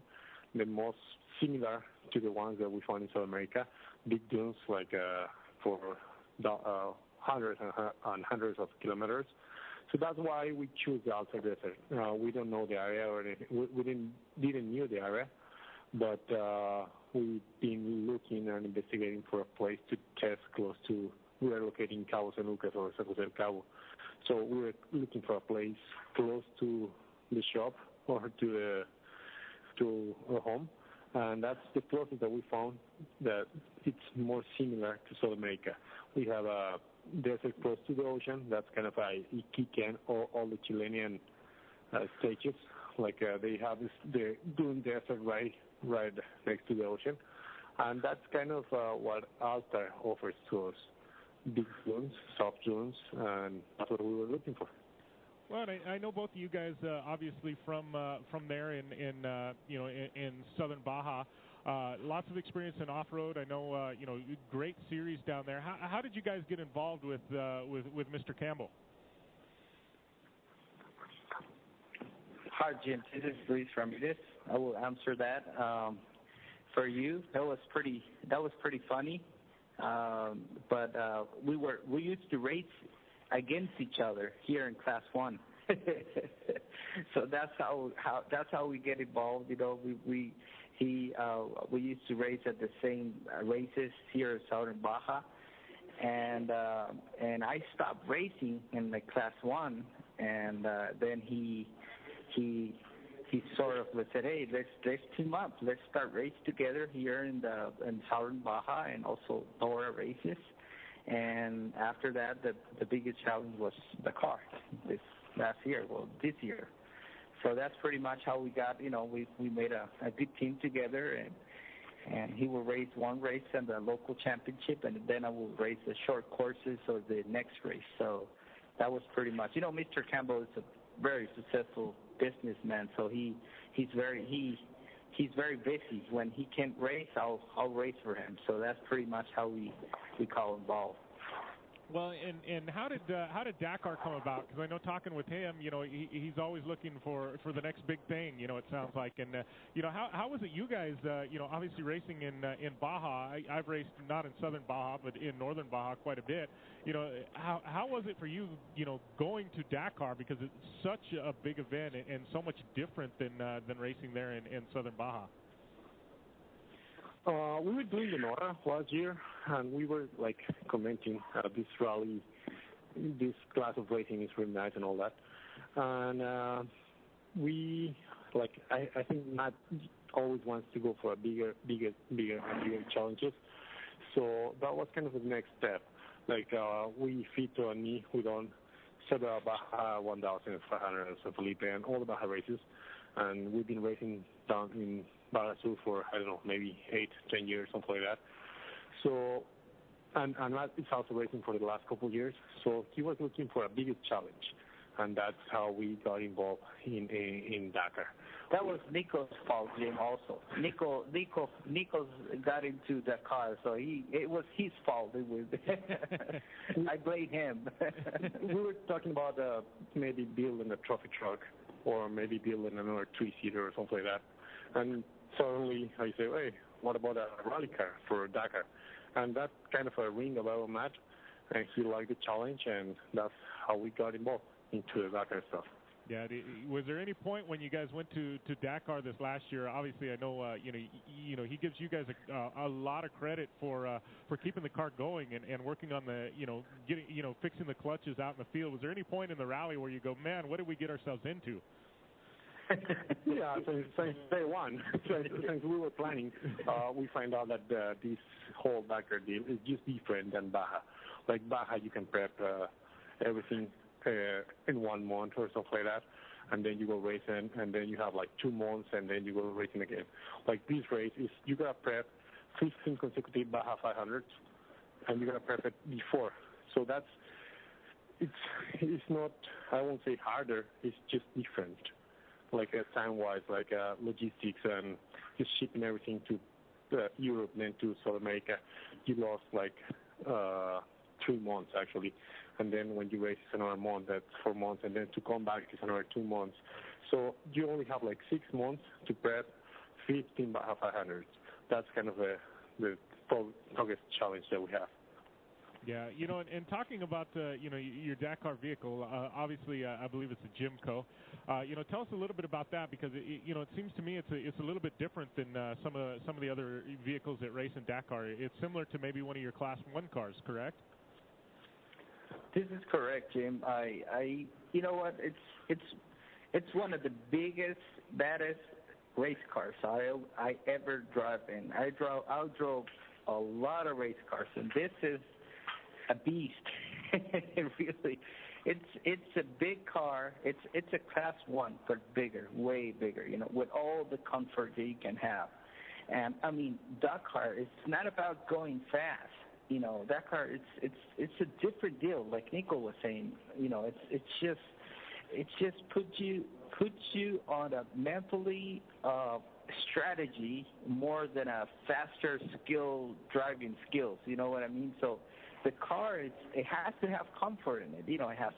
the most similar to the ones that we found in South America. Big dunes like for hundreds and hundreds of kilometers. So that's why we choose the Altar Desert. We don't know the area, or we didn't know the area, but we've been looking and investigating for a place to test close to we are located in Cabo San Lucas or San Jose del Cabo. So we were looking for a place close to the shop or to our home. And that's the closest that we found that it's more similar to South America. We have a desert close to the ocean. That's kind of a Iquique or all the Chilean stages. Like they have the dune desert right next to the ocean. And that's kind of what Alta offers to us. Big dunes, soft dunes, and that's what we were looking for. Well, I know both of you guys, obviously from there in southern Baja. Lots of experience in off-road. I know great series down there. How did you guys get involved with Mr. Campbell? Hi, Jim. This is Luis Ramirez. I will answer that. For you, that was pretty funny. But we used to race against each other here in Class 1. So that's how we get involved. We used to race at the same races here in Southern Baja, and I stopped racing in the Class 1, and then he sort of said, hey, let's team up, let's start race together here in Southern Baja and also Dora races. And after that, the biggest challenge was the car this year. So that's pretty much how we got, we made a good team together, and he will race one race in the local championship, and then I will race the short courses or the next race. So that was pretty much, Mr. Campbell is a very successful businessman, so he's very busy. When he can't race, I'll race for him. So that's pretty much how we call involved. Well, and how did Dakar come about? Because I know talking with him, he's always looking for the next big thing. It sounds like. And how was it you guys? Obviously racing in Baja. I've raced not in southern Baja, but in northern Baja quite a bit. How was it for you? Going to Dakar, because it's such a big event and so much different than racing there in southern Baja. We were doing the Nora last year, and we were commenting this rally, this class of racing is really nice and all that. And we I think Matt always wants to go for a bigger challenges. So that was kind of the next step. We fit on me, we done several Baja 1,500 and San Felipe and all the Baja races, and we've been racing down in Baja Sur for, I don't know, maybe 8-10 years, something like that. So, and Matt is also racing for the last couple of years, so he was looking for a bigger challenge, and that's how we got involved in Dakar. That was Nico's fault, Jim, also. Nico got into the car, so it was his fault. I blame him. We were talking about maybe building a trophy truck or maybe building another 3-seater or something like that. And suddenly I say, hey, what about a rally car for Dakar? And that kind of a ring a bell, Matt, and he liked the challenge, and that's how we got involved into the Dakar stuff. Yeah. Was there any point when you guys went to Dakar this last year? Obviously, I know he gives you guys a lot of credit for keeping the car going and working on the getting fixing the clutches out in the field. Was there any point in the rally where you go, man, what did we get ourselves into? Yeah, since day one, since we were planning, we find out that this whole Dakar deal is just different than Baja. Like Baja, you can prep everything in 1 month or something like that, and then you go racing, and then you have 2 months, and then you go racing again. Like this race is you gotta prep 15 consecutive Baja 500s, and you gotta prep it before. So it's not, I won't say harder, it's just different. Time-wise, logistics and just shipping everything to Europe and then to South America, you lost 3 months actually, and then when you race it's another month, that's 4 months, and then to come back is another 2 months. So you only have 6 months to prep 15 Baja 500s. That's kind of the biggest challenge that we have. Yeah, and talking about your Dakar vehicle, obviously I believe it's a Jimco. Tell us a little bit about that, because it seems to me it's a little bit different than some of the other vehicles that race in Dakar. It's similar to maybe one of your Class 1 cars, correct? This is correct, Jim. You know what? It's one of the biggest, baddest race cars I ever drove in. I drove a lot of race cars, and this is a beast. Really, it's a big car. It's a Class 1, but bigger, way bigger. You know, with all the comfort that you can have. And I mean, that car, it's not about going fast. You know, that car, it's a different deal. Like Nico was saying, you know, it just puts you on a mentally strategy more than a faster driving skills. You know what I mean? So the car, it has to have comfort in it. You know, it has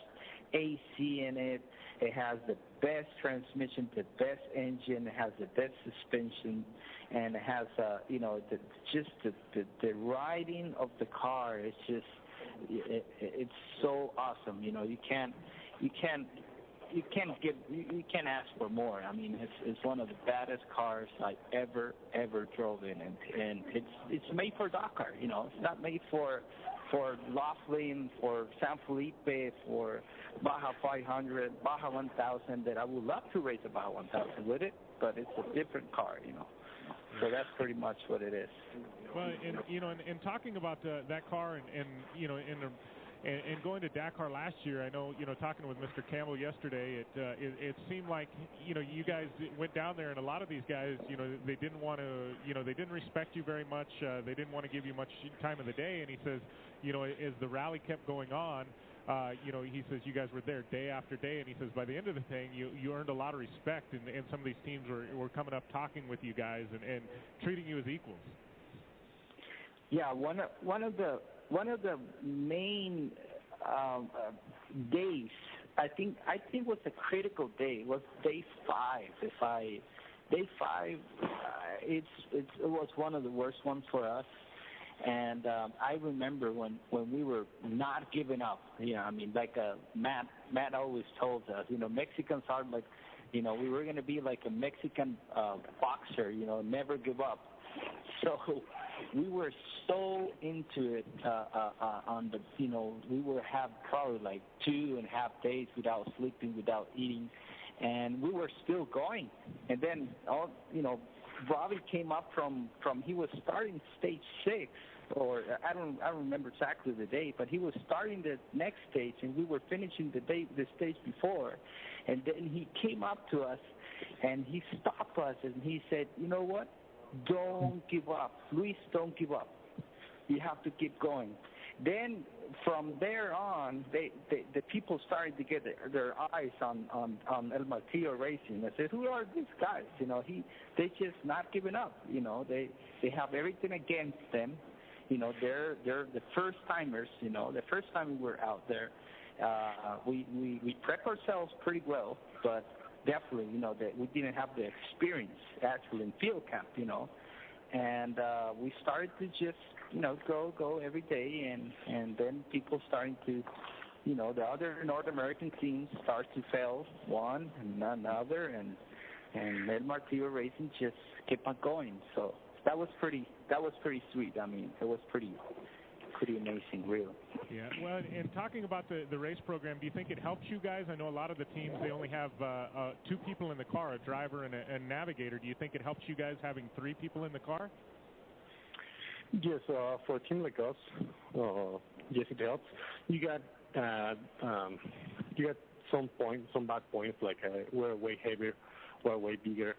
AC in it. It has the best transmission, the best engine. It has the best suspension, and it has you know, the riding of the car is just it's so awesome. You know, you can't ask for more. I mean, it's one of the baddest cars I ever drove in, and it's made for Dakar. You know, it's not made for Laughlin, for San Felipe, for Baja 500, Baja 1000. That I would love to race a Baja 1000 with it, but it's a different car. You know. So that's pretty much what it is. Well, and you know, and talking about that car, and you know, and going to Dakar last year, I know, you know, talking with Mr. Campbell yesterday, it seemed like, you know, you guys went down there, and a lot of these guys, you know, they didn't want to, you know, they didn't respect you very much. They didn't want to give you much time of the day. And he says, you know, as the rally kept going on, you know, he says you guys were there day after day, and he says by the end of the thing, you earned a lot of respect, and some of these teams were coming up talking with you guys and treating you as equals. Yeah, one of the main days, I think was a critical day. Was day 5. Day 5, it was one of the worst ones for us. And I remember when we were not giving up. Yeah, I mean, like Matt always told us, you know, Mexicans are like, you know, we were going to be like a Mexican boxer, you know, never give up. So we were so into it on the, you know, we would have probably like 2.5 days without sleeping, without eating, and we were still going. And then, you know, Robbie came up from he was starting stage 6, or I don't remember exactly the date, but he was starting the next stage, and we were finishing the stage before. And then he came up to us, and he stopped us, and he said, you know what? Don't give up. Luis, don't give up. You have to keep going. Then from there on, the people started to get their eyes on El Martillo Racing. I said, who are these guys? You know, they just not giving up. You know, they have everything against them. You know, they're the first timers. You know, the first time we were out there, we prep ourselves pretty well, but definitely, you know, that we didn't have the experience actually in field camp, you know, and we started to just, you know, go every day, and then people starting to, you know, the other North American teams start to fail one and another, and El Martillo Racing just kept on going. So that was pretty sweet. I mean, it was pretty amazing, really. Yeah. Well, and talking about the race program, do you think it helps you guys? I know a lot of the teams, they only have 2 people in the car, a driver and a navigator. Do you think it helps you guys having 3 people in the car? Yes, for a team like us, yes, it helps. You got some bad points, like we're way heavier, we're way bigger.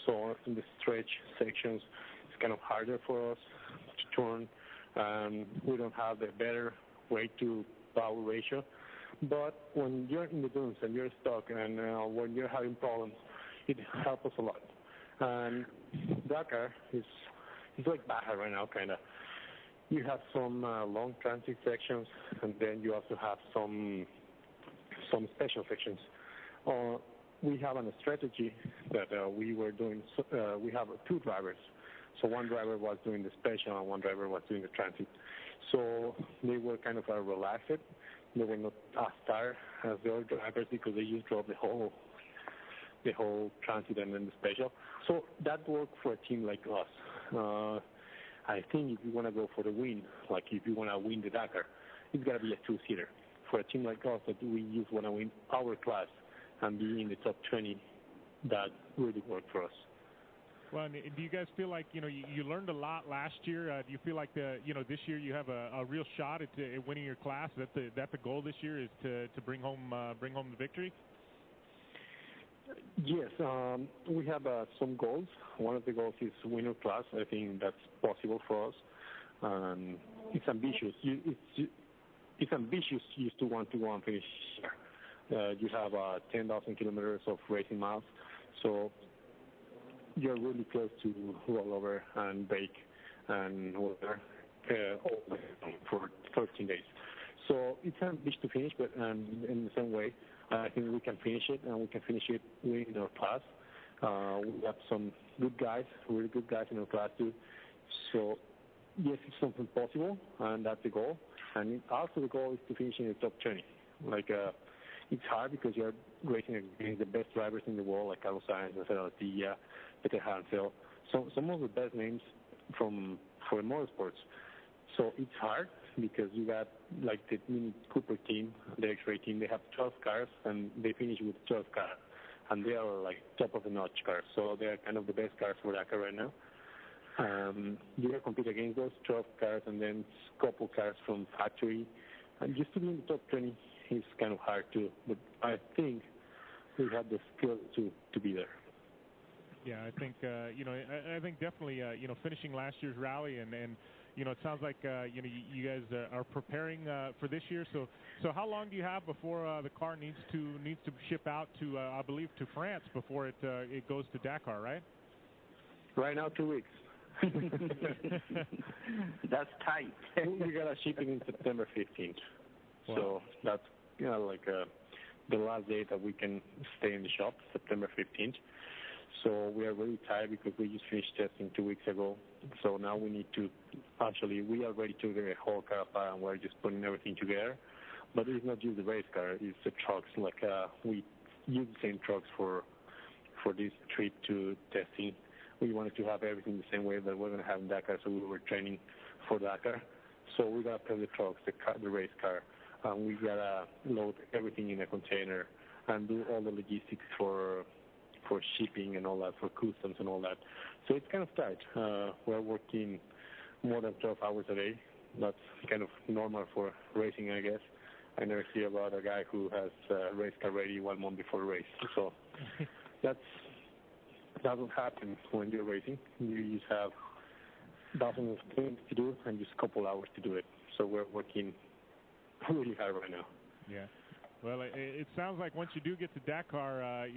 So in the stretch sections, it's kind of harder for us to turn. We don't have a better weight to power ratio. But when you're in the dunes and you're stuck, and when you're having problems, it helps us a lot. And Dakar is like Baja right now, kind of. You have some long transit sections, and then you also have some special sections. We have a strategy that we were doing. We have 2 drivers. So one driver was doing the special, and one driver was doing the transit. So they were kind of relaxed. They were not as tired as the other drivers because they just drove the whole transit and then the special. So that worked for a team like us. I think if you want to go for the win, like if you want to win the Dakar, it's got to be a 2-seater for a team like us that we just want to win our class and be in the top 20, that really worked for us. Well, and do you guys feel like you learned a lot last year? Do you feel like this year you have a real shot at winning your class? That the goal this year is to bring home the victory? Yes, we have some goals. One of the goals is win our class. I think that's possible for us. It's ambitious. It's ambitious just to want to go and finish here. You have 10,000 kilometers of racing miles, so you're really close to roll over and bake and water all the time for 13 days. So it's ambitious to finish, but in the same way, I think we can finish it, and we can finish it winning our class. We have some good guys, really good guys in our class too. So yes, it's something possible, and that's the goal. And also the goal is to finish in the top 20. It's hard because you're racing against the best drivers in the world, like Carlos Sainz, Peter Hansel, some of the best names for motorsports. So it's hard because you got like the Mini Cooper team, the X-Ray team. They have 12 cars and they finish with 12 cars, and they are like top of the notch cars. So they are kind of the best cars for Dakar right now. You can compete against those 12 cars and then a couple cars from factory, and just to be in the top 20 is kind of hard too. But I think we have the skills to be there. Yeah, I think I think definitely finishing last year's rally and it sounds like you guys are preparing for this year. So how long do you have before the car needs to ship out to I believe to France before it goes to Dakar, right? Right now, 2 weeks. That's tight. We got a shipping in September 15th. Wow. So that's the last day that we can stay in the shop, September 15th. So we are really tired because we just finished testing 2 weeks ago. So now we need to, we already took the whole car apart and we're just putting everything together. But it's not just the race car, it's the trucks. We use the same trucks for this trip to testing. We wanted to have everything the same way that we're going to have in Dakar, so we were training for Dakar. So we got to put the trucks, the race car, and we got to load everything in a container and do all the logistics for shipping and all that, for customs and all that. So it's kind of tight. We're working more than 12 hours a day. That's kind of normal for racing, I guess. I never hear about a guy who has a race car ready 1 month before the race. So that doesn't happen when you're racing. You just have dozens of things to do and just a couple hours to do it. So we're working really hard right now. Yeah. Well, it sounds like once you do get to Dakar,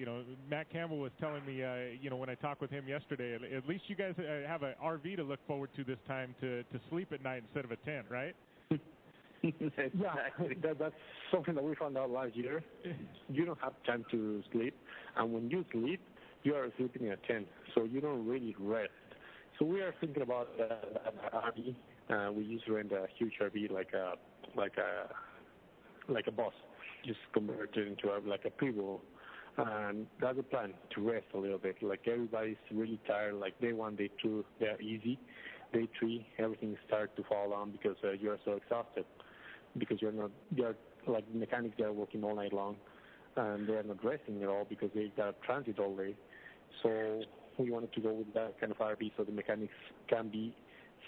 Matt Campbell was telling me, when I talked with him yesterday, at least you guys have an RV to look forward to this time to sleep at night instead of a tent, right? Yeah, that's something that we found out last year. You don't have time to sleep, and when you sleep, you are sleeping in a tent, so you don't really rest. So we are thinking about an RV. We used to rent a huge RV like a bus, just converted into like a pre-roll. And that's the plan, to rest a little bit. Like everybody's really tired. Like day 1, day 2, they're easy. Day 3, everything starts to fall down because you're so exhausted. Because you're like mechanics, they're working all night long, and they're not resting at all because they got transit all day. So we wanted to go with that kind of RV so the mechanics can be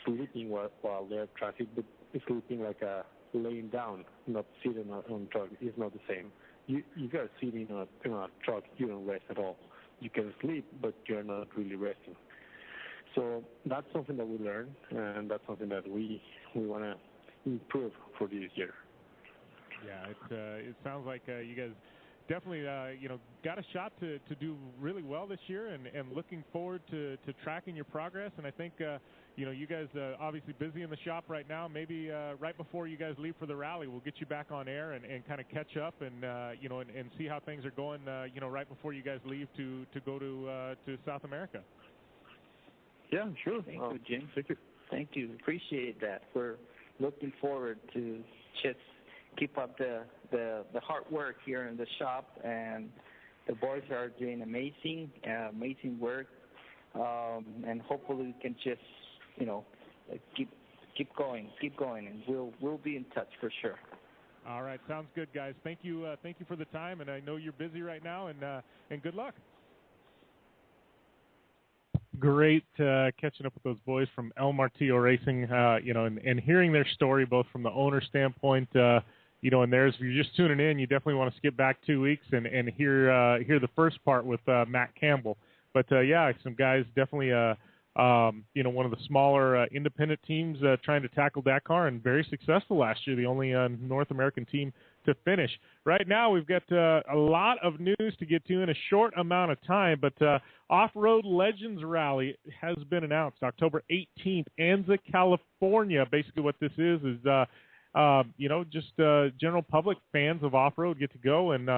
sleeping while they're transit, but sleeping like laying down, not sitting on truck. It's not the same. You got to sit in a truck, you don't rest at all. You can sleep, but you're not really resting. So that's something that we learned, and that's something that we want to improve for this year. Yeah, it sounds like you guys definitely got a shot to do really well this year, and looking forward to tracking your progress. And I think you guys obviously busy in the shop right now. Maybe right before you guys leave for the rally, we'll get you back on air and kind of catch up and and see how things are going right before you guys leave to go to South America. Yeah, sure. Thank you, Jim. Thank you. Thank you. Appreciate that. We're looking forward to just keep up the hard work here in the shop, and the boys are doing amazing work, and hopefully we can just keep going, and we'll be in touch for sure. All right, sounds good, guys. Thank you for the time, and I know you're busy right now, and good luck. Great catching up with those boys from El Martillo Racing, and hearing their story both from the owner standpoint, and theirs. If you're just tuning in, you definitely want to skip back 2 weeks and hear the first part with Matt Campbell. But some guys definitely one of the smaller independent teams trying to tackle Dakar, and very successful last year, the only North American team to finish. Right now we've got a lot of news to get to in a short amount of time, but Off-Road Legends Rally has been announced October 18th, Anza, California. Basically what this is just general public fans of off-road get to go and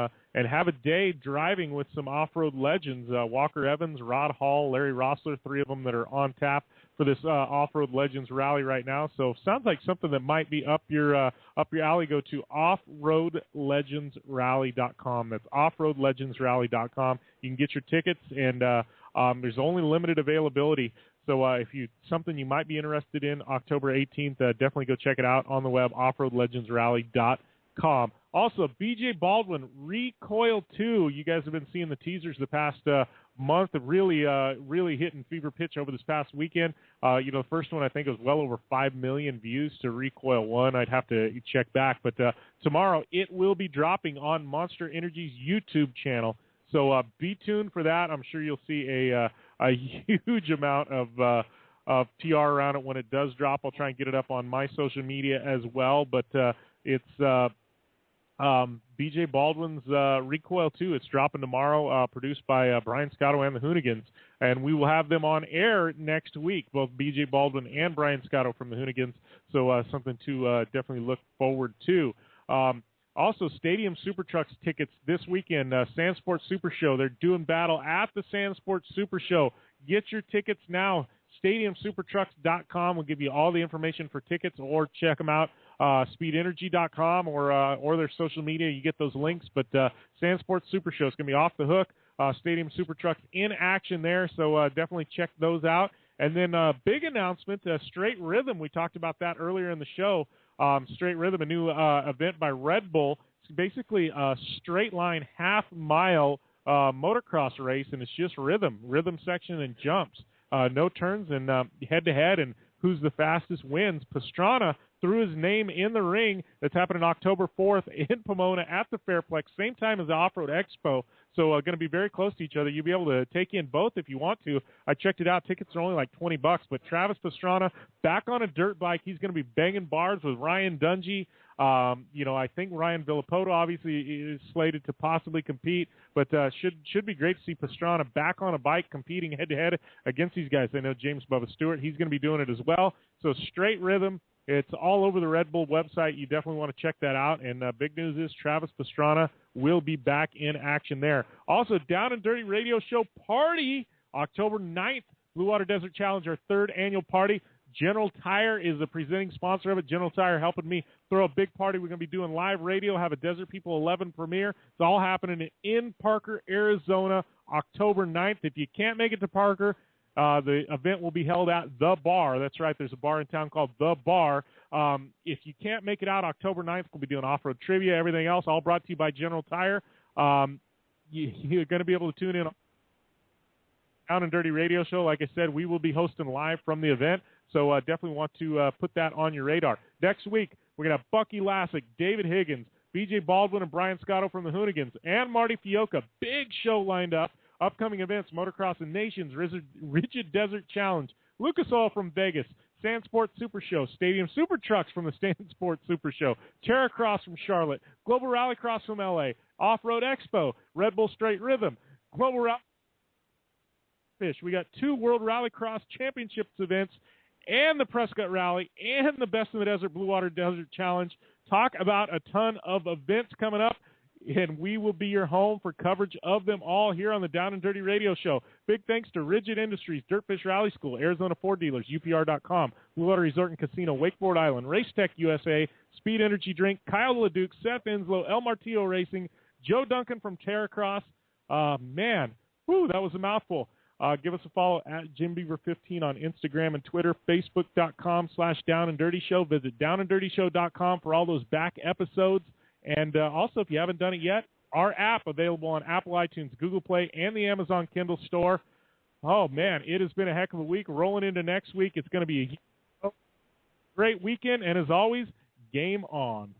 have a day driving with some off-road legends. Walker Evans, Rod Hall, Larry Rossler, 3 of them that are on tap for this Off-Road Legends Rally right now. So sounds like something that might be up your alley. Go to offroadlegendsrally.com. That's offroadlegendsrally.com. You can get your tickets, and there's only limited availability. So if something you might be interested in, October 18th, definitely go check it out on the web, offroadlegendsrally.com. Also, BJ Baldwin, Recoil 2. You guys have been seeing the teasers the past month of really hitting fever pitch over this past weekend. The first one I think was well over 5 million views to Recoil 1. I'd have to check back. But tomorrow it will be dropping on Monster Energy's YouTube channel. So be tuned for that. I'm sure you'll see a huge amount of PR around it when it does drop. I'll try and get it up on my social media as well. But it's BJ Baldwin's Recoil 2. It's dropping tomorrow, produced by Brian Scotto and the Hoonigans. And we will have them on air next week, both BJ Baldwin and Brian Scotto from the Hoonigans. So something to definitely look forward to. Also, Stadium Super Trucks tickets this weekend, Sand Sports Super Show. They're doing battle at the Sand Sports Super Show. Get your tickets now. StadiumSuperTrucks.com will give you all the information for tickets, or check them out, SpeedEnergy.com or their social media. You get those links. But Sand Sports Super Show is going to be off the hook. Stadium Super Trucks in action there, so definitely check those out. And then big announcement, Straight Rhythm. We talked about that earlier in the show. Straight Rhythm, a new event by Red Bull. It's basically a straight line half-mile motocross race, and it's just rhythm section and jumps. No turns, and head-to-head, and who's the fastest wins. Pastrana threw his name in the ring. That's happening October 4th in Pomona at the Fairplex, same time as the Off-Road Expo. So going to be very close to each other. You'll be able to take in both if you want to. I checked it out. Tickets are only like $20. But Travis Pastrana back on a dirt bike. He's going to be banging bars with Ryan Dungey. I think Ryan Villapoto obviously is slated to possibly compete, but should be great to see Pastrana back on a bike competing head-to-head against these guys. I know James Bubba Stewart. He's going to be doing it as well. So Straight Rhythm. It's all over the Red Bull website. You definitely want to check that out. And big news is Travis Pastrana will be back in action there. Also, Down and Dirty Radio Show Party, October 9th, Blue Water Desert Challenge, our 3rd annual party. General Tire is the presenting sponsor of it. General Tire helping me throw a big party. We're going to be doing live radio, have a Desert People 11 premiere. It's all happening in Parker, Arizona, October 9th. If you can't make it to Parker, the event will be held at The Bar. That's right. There's a bar in town called The Bar. If you can't make it out October 9th, we'll be doing off-road trivia, everything else, all brought to you by General Tire. You're going to be able to tune in Down and Dirty Radio Show. Like I said, we will be hosting live from the event, so definitely want to put that on your radar. Next week, we're going to have Bucky Lassick, David Higgins, BJ Baldwin, and Brian Scotto from the Hoonigans, and Marty Fioca. Big show lined up. Upcoming events, Motocross and Nations, Rigid Desert Challenge, Lucas Oil from Vegas, Sand Sports Super Show, Stadium Super Trucks from the Sand Sports Super Show, Terracross from Charlotte, Global Rallycross from LA, Off-Road Expo, Red Bull Straight Rhythm, Global Rally Fish. We got 2 World Rallycross Championships events and the Prescott Rally and the Best in the Desert Blue Water Desert Challenge. Talk about a ton of events coming up, and we will be your home for coverage of them all here on the Down and Dirty Radio Show. Big thanks to Rigid Industries, Dirtfish Rally School, Arizona Ford Dealers, UPR.com, Blue Water Resort and Casino, Wakeboard Island, Race Tech USA, Speed Energy Drink, Kyle LeDuc, Seth Enslow, El Martillo Racing, Joe Duncan from Terracross. Man, that was a mouthful. Give us a follow at JimBeaver15 on Instagram and Twitter, Facebook.com/DownAndDirtyShow. Visit DownAndDirtyShow.com for all those back episodes. And also, if you haven't done it yet, our app available on Apple iTunes, Google Play, and the Amazon Kindle store. Oh, man, it has been a heck of a week. Rolling into next week, it's going to be a great weekend. And as always, game on.